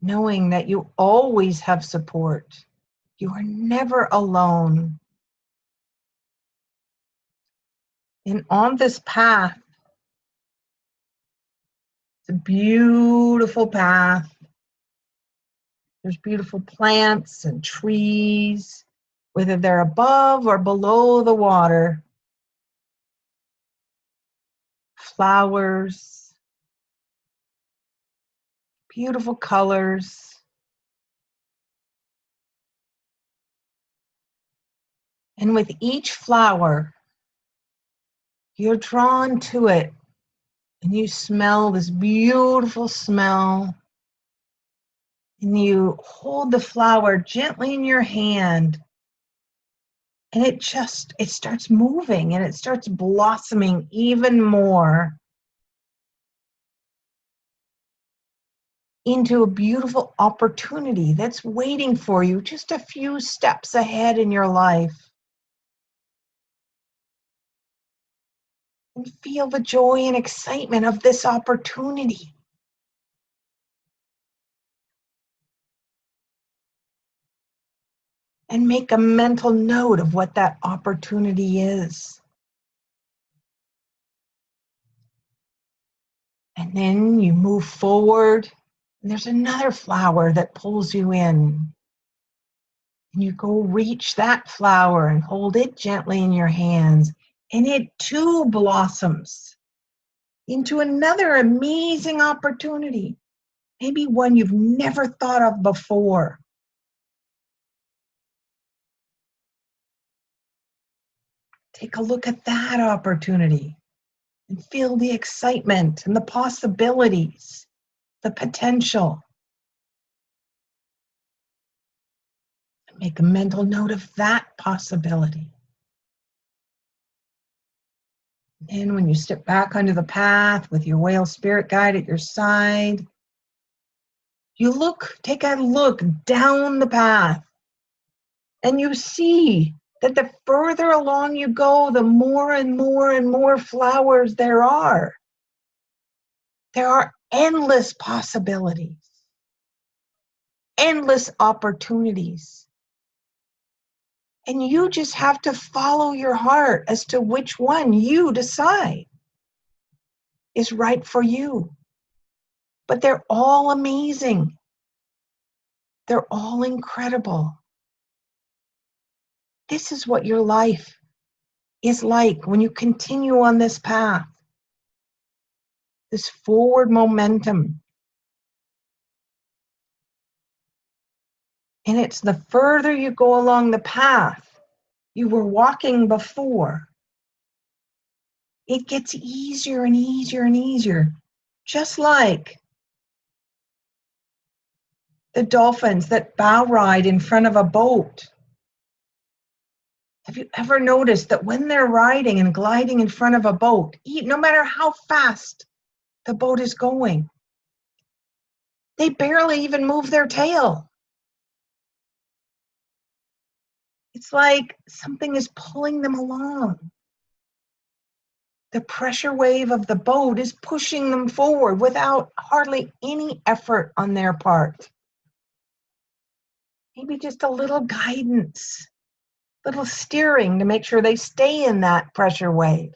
B: knowing that you always have support. You are never alone. And on this path, it's a beautiful path. There's beautiful plants and trees, whether they're above or below the water. Flowers, beautiful colors. And with each flower, you're drawn to it and you smell this beautiful smell. And you hold the flower gently in your hand, and it starts moving and it starts blossoming even more into a beautiful opportunity that's waiting for you just a few steps ahead in your life. And feel the joy and excitement of this opportunity. And make a mental note of what that opportunity is. And then you move forward, and there's another flower that pulls you in. And you go reach that flower and hold it gently in your hands. And it too blossoms into another amazing opportunity. Maybe one you've never thought of before. Take a look at that opportunity and feel the excitement and the possibilities, the potential. Make a mental note of that possibility. And when you step back onto the path with your whale spirit guide at your side, you take a look down the path, and you see that the further along you go, the more and more and more flowers there are. There are endless possibilities, endless opportunities. And you just have to follow your heart as to which one you decide is right for you. but they're all amazing. They're all incredible. This is what your life is like when you continue on this path, this forward momentum. And it's the further you go along the path you were walking before, it gets easier and easier and easier. Just like the dolphins that bow ride in front of a boat. Have you ever noticed that when they're riding and gliding in front of a boat, no matter how fast the boat is going, they barely even move their tail? It's like something is pulling them along. The pressure wave of the boat is pushing them forward without hardly any effort on their part. Maybe just a little guidance, little steering to make sure they stay in that pressure wave.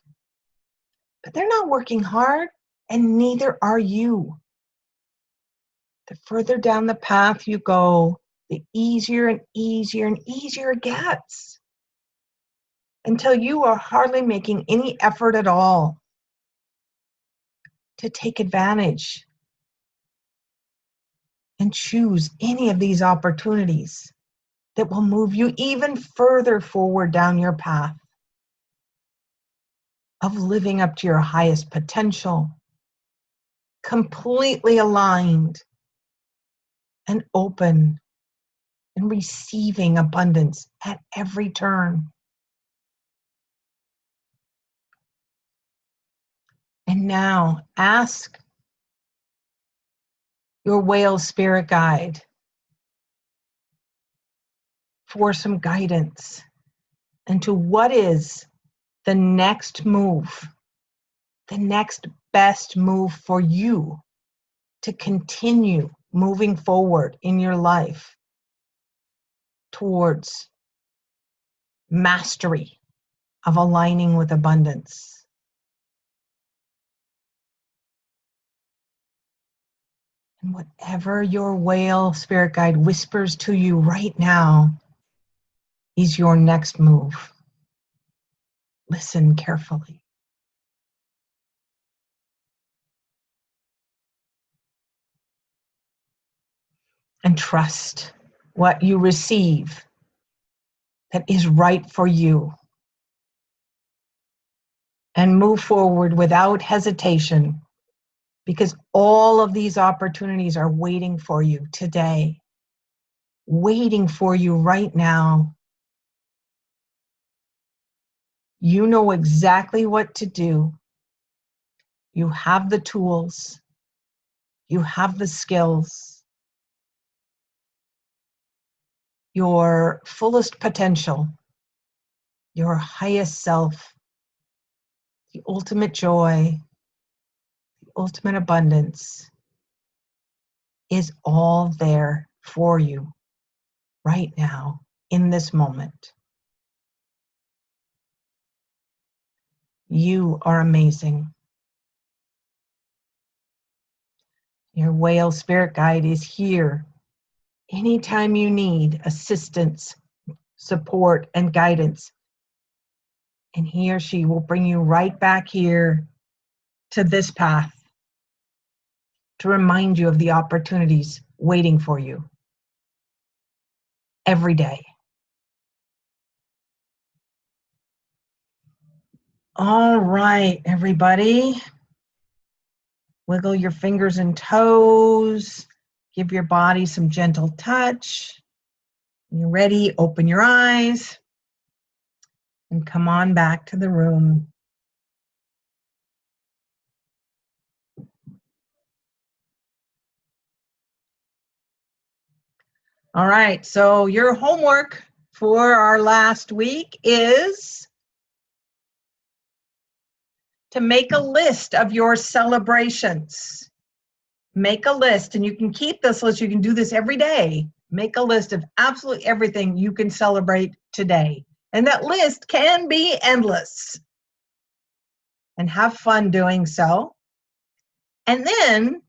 B: But they're not working hard, and neither are you. The further down the path you go, the easier and easier and easier it gets, until you are hardly making any effort at all to take advantage and choose any of these opportunities that will move you even further forward down your path of living up to your highest potential, completely aligned and open and receiving abundance at every turn. And now ask your whale spirit guide for some guidance into what is the next move, the next best move for you to continue moving forward in your life towards mastery of aligning with abundance. And whatever your whale spirit guide whispers to you right now is your next move. Listen carefully. And trust what you receive that is right for you. And move forward without hesitation, because all of these opportunities are waiting for you today, waiting for you right now. You know exactly what to do. You have the tools. You have the skills. Your fullest potential, your highest self, the ultimate joy, the ultimate abundance is all there for you right now in this moment. You are amazing. Your whale spirit guide is here anytime you need assistance, support, and guidance. And he or she will bring you right back here to this path to remind you of the opportunities waiting for you every day. All right, everybody. Wiggle your fingers and toes. Give your body some gentle touch. When you're ready, open your eyes and come on back to the room. All right, so your homework for our last week is to make a list of your celebrations. Make a list, and you can keep this list. You can do this every day. Make a list of absolutely everything you can celebrate today. And that list can be endless. And have fun doing so. And then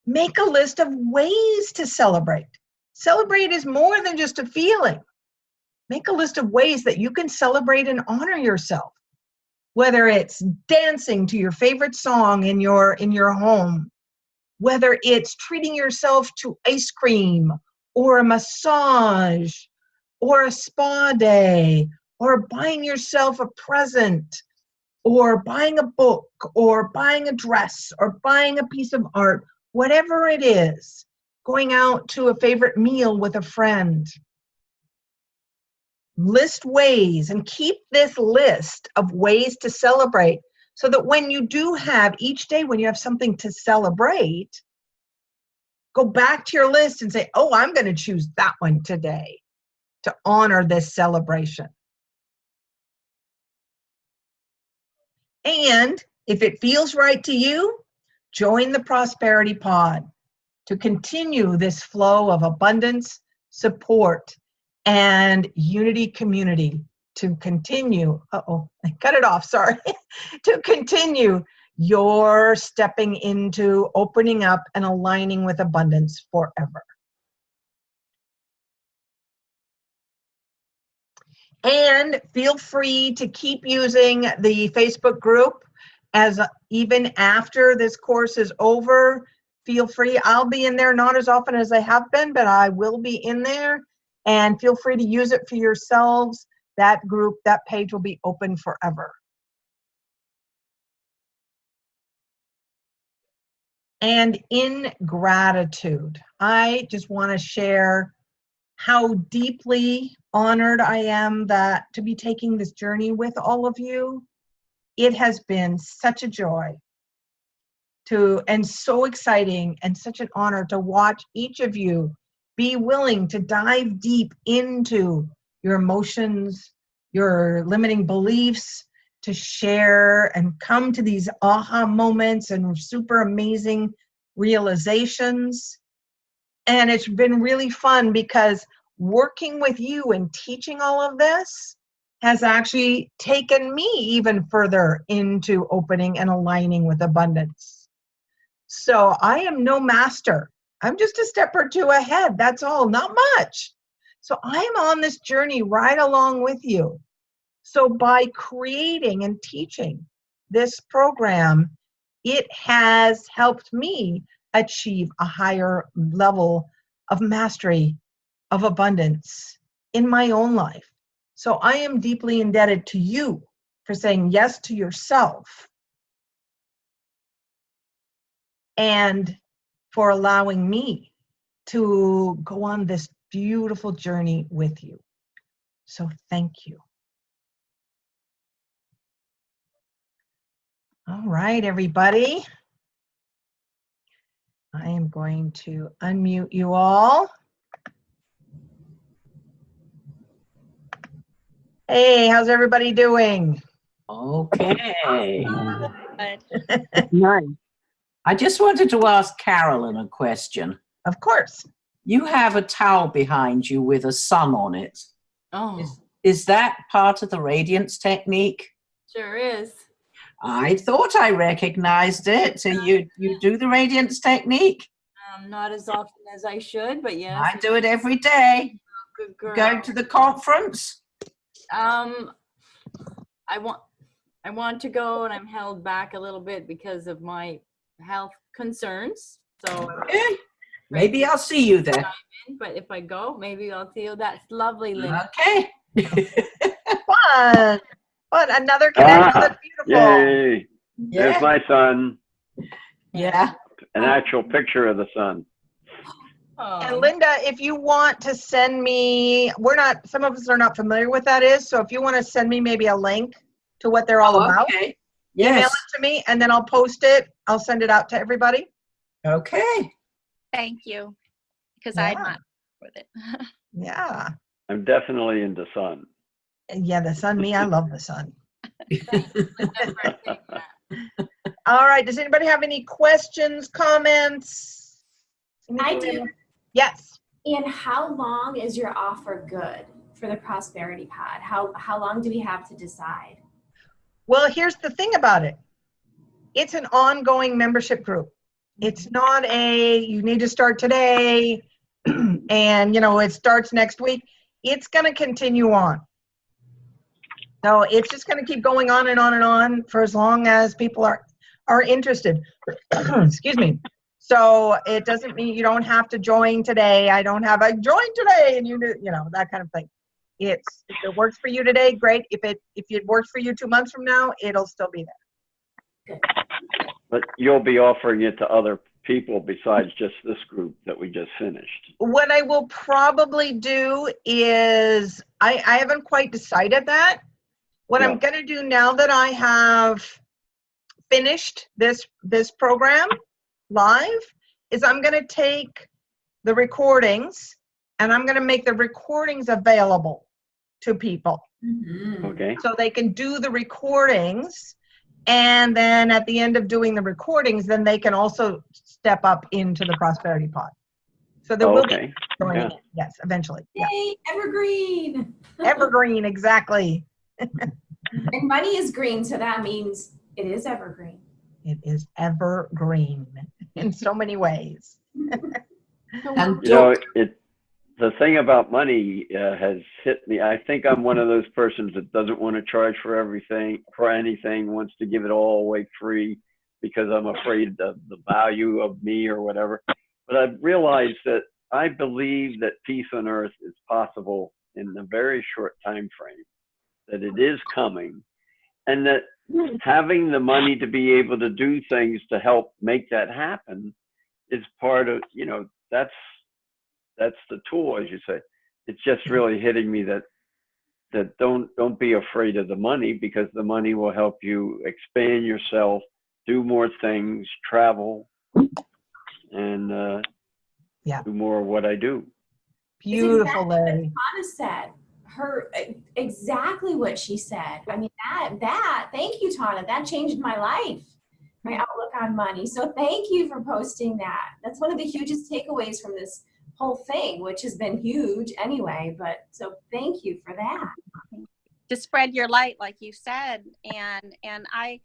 B: Make a list of ways to celebrate. Celebrate is more than just a feeling. Make a list of ways that you can celebrate and honor yourself. Whether it's dancing to your favorite song in your home, whether it's treating yourself to ice cream or a massage or a spa day or buying yourself a present or buying a book or buying a dress or buying a piece of art, whatever it is, going out to a favorite meal with a friend. List ways and keep this list of ways to celebrate so that when you do have each day, when you have something to celebrate, go back to your list and say, oh, I'm going to choose that one today to honor this celebration. And if it feels right to you, join the Prosperity Pod to continue this flow of abundance, support, and unity community to continue, I cut it off, sorry, to continue your stepping into opening up and aligning with abundance forever. And feel free to keep using the Facebook group as even after this course is over. Feel free, I'll be in there, not as often as I have been, but I will be in there. And feel free to use it for yourselves. That group, that page will be open forever. And in gratitude, I just want to share how deeply honored I am to be taking this journey with all of you. It has been such a joy and so exciting and such an honor to watch each of you be willing to dive deep into your emotions, your limiting beliefs, to share and come to these aha moments and super amazing realizations. And it's been really fun because working with you and teaching all of this has actually taken me even further into opening and aligning with abundance. So I am no master. I'm just a step or two ahead. That's all, not much. So I'm on this journey right along with you. So by creating and teaching this program, it has helped me achieve a higher level of mastery, of abundance in my own life. So I am deeply indebted to you for saying yes to yourself and for allowing me to go on this beautiful journey with you. So thank you. All right, everybody. I am going to unmute you all. Hey, how's everybody doing?
D: Okay.
E: Nice.
D: I just wanted to ask Carolyn a question.
B: Of course.
D: You have a towel behind you with a sun on it.
H: Oh,
D: Is that part of the radiance technique?
H: sure is.
D: I thought I recognized it. So you do the radiance technique?
H: Not as often as I should, but yes.
D: I do it every day.
H: Good girl.
D: Go to the conference?
H: I want to go, and I'm held back a little bit because of my health concerns. So
D: Okay. Maybe I'll see you there.
H: but if I go, maybe I'll see you. That's lovely, Linda.
D: Okay.
B: Fun. Fun. Another connection. That's beautiful.
E: Yay. There's
D: Yeah.
E: my son.
D: Yeah.
E: An actual picture of the sun.
H: Oh,
B: And Linda, if you want to send me, some of us are not familiar with that is, so if you want to send me maybe a link to what they're all about,
D: Okay.
B: email
D: Yes.
B: it to me and then I'll post it. I'll send it out to everybody.
D: Okay.
C: Thank you, because
B: Yeah.
C: I'm not with it.
B: Yeah.
E: I'm definitely into sun.
B: Yeah, the sun, me, I love the sun.
H: thanks.
B: All right. Does anybody have any questions, comments?
G: I do.
B: Yes.
G: And how long is your offer good for the Prosperity Pod? How long do we have to decide?
B: Well, here's the thing about it. It's an ongoing membership group. It's not you need to start today and, it starts next week. It's going to continue on. So it's just going to keep going on and on and on for as long as people are interested. Excuse me. So it doesn't mean you don't have to join today. I don't have a join today and that kind of thing. If it works for you today, great. If it works for you 2 months from now, it'll still be there.
E: But you'll be offering it to other people besides just this group that we just finished.
B: What I will probably do is, I haven't quite decided that. What I'm going to do now that I have finished this program live is I'm going to take the recordings and I'm going to make the recordings available to people.
E: Okay.
B: So they can do the recordings, and then at the end of doing the recordings, then they can also step up into the Prosperity Pod. So there will be joining it. Yes, eventually. Yeah.
G: Yay, evergreen.
B: Evergreen, exactly.
G: And money is green, so that means it is evergreen.
B: It is evergreen in so many ways.
D: And
E: the thing about money has hit me. I think I'm one of those persons that doesn't want to charge for anything, wants to give it all away free because I'm afraid of the value of me or whatever. But I've realized that I believe that peace on earth is possible in a very short time frame, that it is coming, and that having the money to be able to do things to help make that happen is part of, that's the tool, as you say. It's just really hitting me that don't be afraid of the money, because the money will help you expand yourself, do more things, travel, and do more of what I do.
B: Beautiful, Larry.
G: Anna said exactly what she said. I mean, that thank you, Tana. That changed my life, my outlook on money. So thank you for posting that. That's one of the hugest takeaways from this whole thing, which has been huge anyway. But so thank you for that.
C: To spread your light, like you said, and I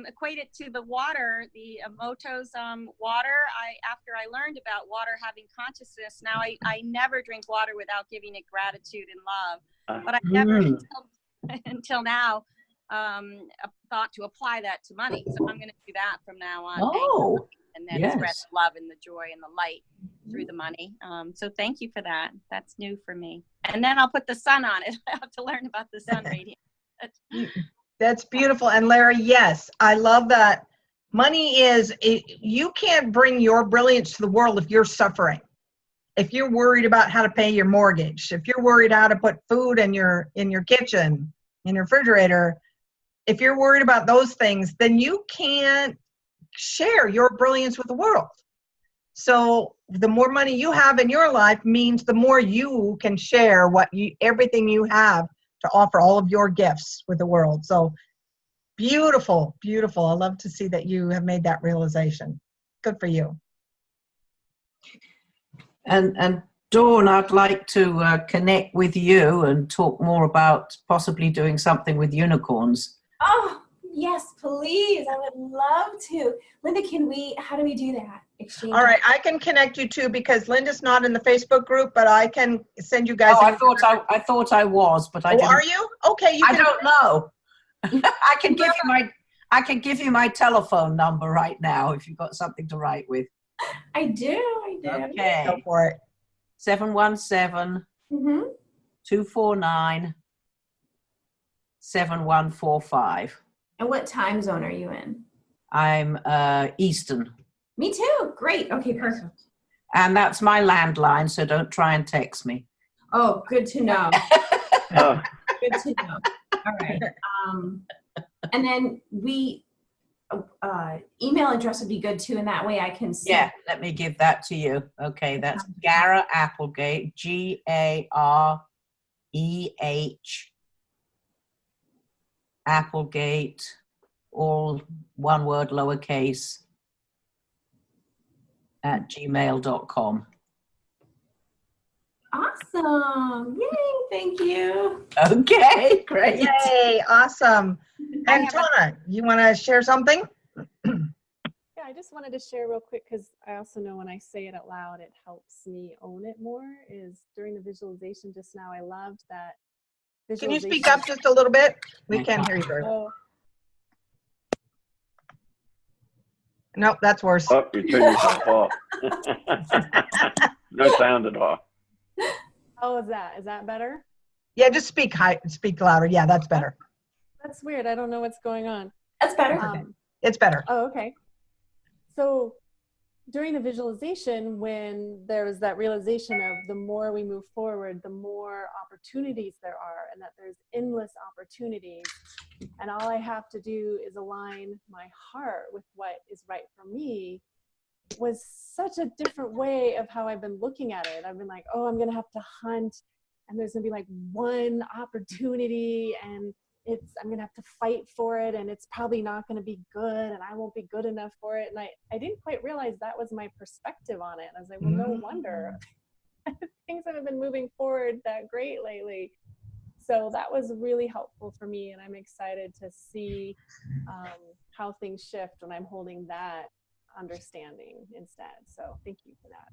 C: equate it to the water, the Emoto's water. After I learned about water having consciousness, now I never drink water without giving it gratitude and love. But I never until now thought to apply that to money. So I'm going to do that from now on.
D: Oh,
C: and then spread the love and the joy and the light through the money. So thank you for that. That's new for me. And then I'll put the sun on it. I have to learn about the sun radiance.
B: That's beautiful. And Larry, yes, I love that. Money you can't bring your brilliance to the world if you're suffering. If you're worried about how to pay your mortgage, if you're worried how to put food in your kitchen, in your refrigerator, if you're worried about those things, then you can't share your brilliance with the world. So the more money you have in your life means the more you can share everything you have to offer, all of your gifts with the world. So beautiful, beautiful. I love to see that you have made that realization. Good for you.
D: And Dawn, I'd like to connect with you and talk more about possibly doing something with unicorns.
G: Oh, yes, please. I would love to. Linda, how do we do that? Exchange.
B: All right, I can connect you too, because Linda's not in the Facebook group, but I can send you guys.
D: Oh, I thought I was, but I didn't.
B: Are you? Okay,
D: I don't know. I can give you my telephone number right now if you've got something to write with.
G: I do.
B: Okay. Go for it.
D: 717 249 7145.
G: And what time zone are you in?
D: I'm Eastern.
G: Me too. Great. Okay, perfect.
D: And that's my landline, so don't try and text me.
G: Oh, good to know. Good to know. All right. And then email address would be good too, and that way I can see.
D: Yeah, let me give that to you. Okay, that's Gara Applegate, GAREH Applegate, all one word, lowercase, at gmail.com.
G: Awesome. Yay, thank you.
D: Okay, great.
B: Yay, awesome. And Tana, you want to share something?
C: Yeah,
I: I just wanted to share real quick because I also know when I say it out loud, it helps me own it more. Is during the visualization just now, I loved that.
B: Can you speak up just a little bit? We can't hear you very well.
I: Oh,
B: Nope, that's worse.
E: Oh, you turned yourself off. No sound at all.
I: how is that? Is that better?
B: Yeah, just speak high, speak louder. Yeah, that's better.
I: That's weird. I don't know what's going on.
G: That's better.
B: It's better.
I: Oh, okay. So during the visualization, when there was that realization of the more we move forward, the more opportunities there are, and that there's endless opportunities. And all I have to do is align my heart with what is right for me, was such a different way of how I've been looking at it. I've been like, oh, I'm going to have to hunt, and there's going to be like one opportunity, and I'm going to have to fight for it, and it's probably not going to be good, and I won't be good enough for it. And I didn't quite realize that was my perspective on it. I was like, well, no wonder things haven't been moving forward that great lately. So that was really helpful for me, and I'm excited to see how things shift when I'm holding that understanding instead. So thank you for that.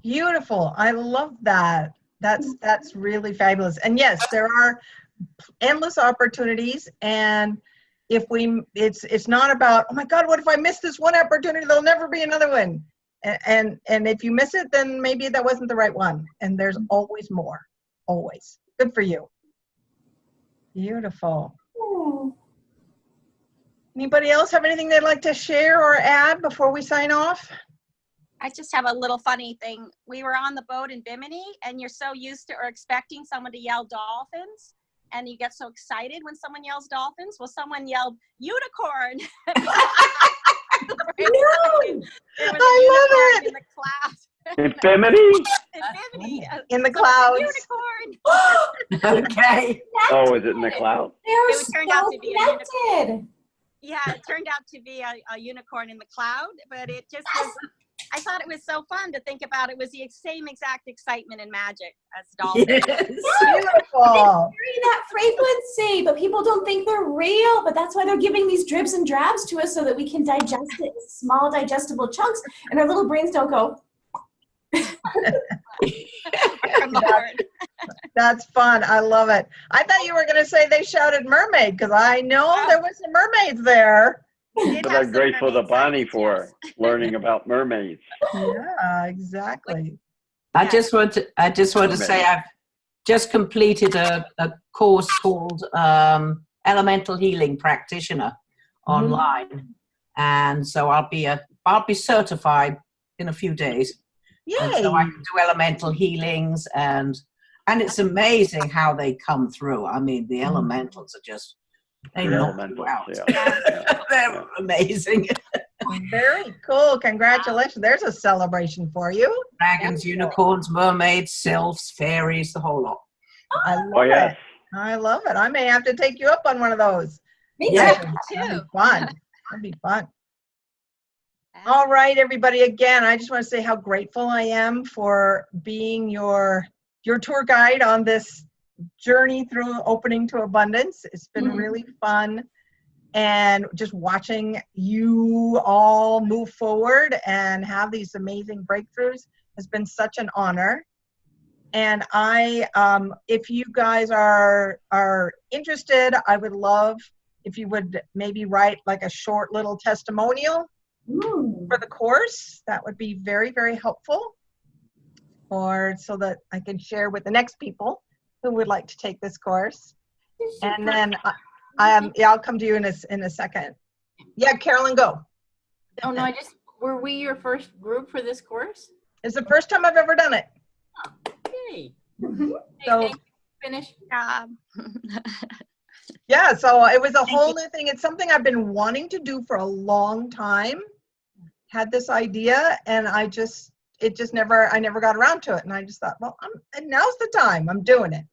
B: Beautiful. I love that. That's really fabulous. And yes, there are endless opportunities, and if it's not about, oh my God, what if I miss this one opportunity? There'll never be another one. And if you miss it, then maybe that wasn't the right one. And there's always more. Always. Good for you. Beautiful. Anybody else have anything they'd like to share or add before we sign off?
C: I just have a little funny thing. We were on the boat in Bimini, and you're so used to or expecting someone to yell dolphins, and you get so excited when someone yells dolphins. Well, someone yelled unicorn.
G: No!
B: I love it.
C: In the clouds.
E: In Bimini?
C: In Bimini.
B: In the
C: So
B: clouds.
C: it's a unicorn.
D: Okay.
E: Oh, is it in the cloud?
G: They're
C: It turned out
G: so
C: to be a unicorn.
G: connected.
C: Yeah, it turned out to be a unicorn in the cloud, but it just was, I thought it was so fun to think about. It was the same exact excitement and magic as dolphins.
D: Yes.
B: Beautiful.
G: Carry that frequency, but people don't think they're real. But that's why they're giving these dribs and drabs to us so that we can digest it in small, digestible chunks, and our little brains don't go.
C: From the Lord.
B: That's fun. I love it. I thought you were going to say they shouted mermaid, because I know there was some mermaids there.
E: But I'm grateful to Bonnie for learning about mermaids.
B: Yeah, exactly.
D: I just want to say I've just completed a course called Elemental Healing Practitioner online, and so I'll be certified in a few days.
B: Yay.
D: And so I can do elemental healings, and it's amazing how they come through. I mean, the elementals are just they knock you out. They're amazing.
B: Very cool. Congratulations. There's a celebration for you.
D: Dragons, unicorns, mermaids, sylphs, fairies, the whole lot.
B: I love it. I love it. I may have to take you up on one of those.
G: Me too.
B: That'd be fun. That'd be fun. All right, everybody. Again, I just want to say how grateful I am for being your tour guide on this journey through Opening to Abundance. It's been really fun, and just watching you all move forward and have these amazing breakthroughs has been such an honor. And if you guys are interested, I would love if you would maybe write like a short little testimonial for the course. That would be very, very helpful, so that I can share with the next people who would like to take this course. And then I'll come to you in a second. Yeah, Carolyn, go.
H: Oh no, were we your first group for this course?
B: It's the first time I've ever done it.
H: Yay.
B: So
H: Finish.
B: yeah, so it was a whole new thing. It's something I've been wanting to do for a long time. Had this idea, and I never got around to it. And I just thought, well, and now's the time. I'm doing it.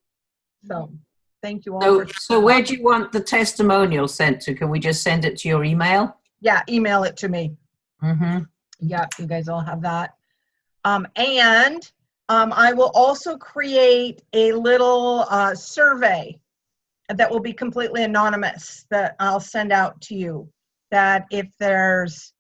B: So thank you all.
D: So where do you want the testimonial sent to? Can we just send it to your email?
B: Yeah, email it to me. Yeah, you guys all have that. And I will also create a little survey that will be completely anonymous that I'll send out to you. That if there's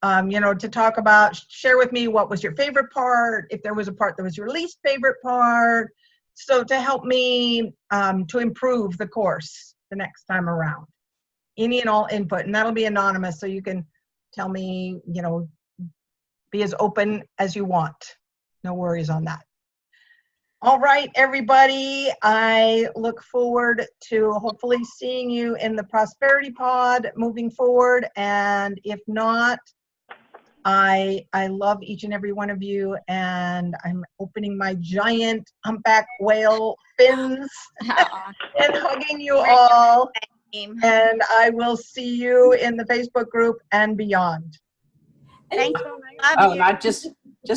B: to talk about, share with me what was your favorite part, if there was a part that was your least favorite part. So to help me to improve the course the next time around. Any and all input, and that'll be anonymous, so you can tell me, be as open as you want. No worries on that. All right, everybody, I look forward to hopefully seeing you in the Prosperity Pod moving forward, and if not, I love each and every one of you, and I'm opening my giant humpback whale fins and hugging you all. And I will see you in the Facebook group and beyond.
C: Thank you.
D: Oh, and I just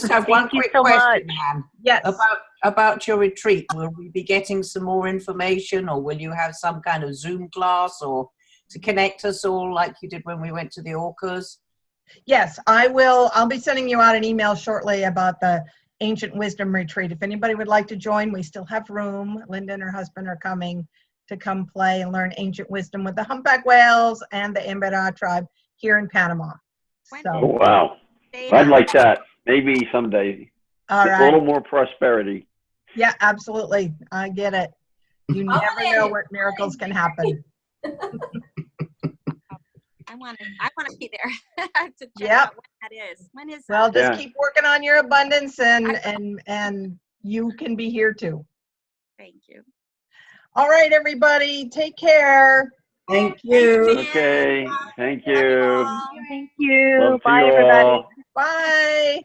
D: have one quick question, Anne.
B: Yes.
D: About your retreat. Will we be getting some more information, or will you have some kind of Zoom class, or to connect us all like you did when we went to the Orcas?
B: Yes, I will. I'll be sending you out an email shortly about the Ancient Wisdom Retreat. If anybody would like to join, we still have room. Linda and her husband are coming to come play and learn ancient wisdom with the humpback whales and the Embera tribe here in Panama.
E: Oh,
B: So,
E: wow. I'd like that. Maybe someday.
B: all
E: A
B: right.
E: little more prosperity.
B: Yeah, absolutely. I get it. You never know what miracles can happen.
C: I want to be there. I have to check
B: Yep.
C: out when that is. When is
B: Well,
C: that?
B: just keep working on your abundance, and you can be here too.
C: Thank you.
B: All right, everybody, take care.
D: Thank you.
E: Okay. Thank you.
C: Thank you.
E: Love to you all.
B: Bye.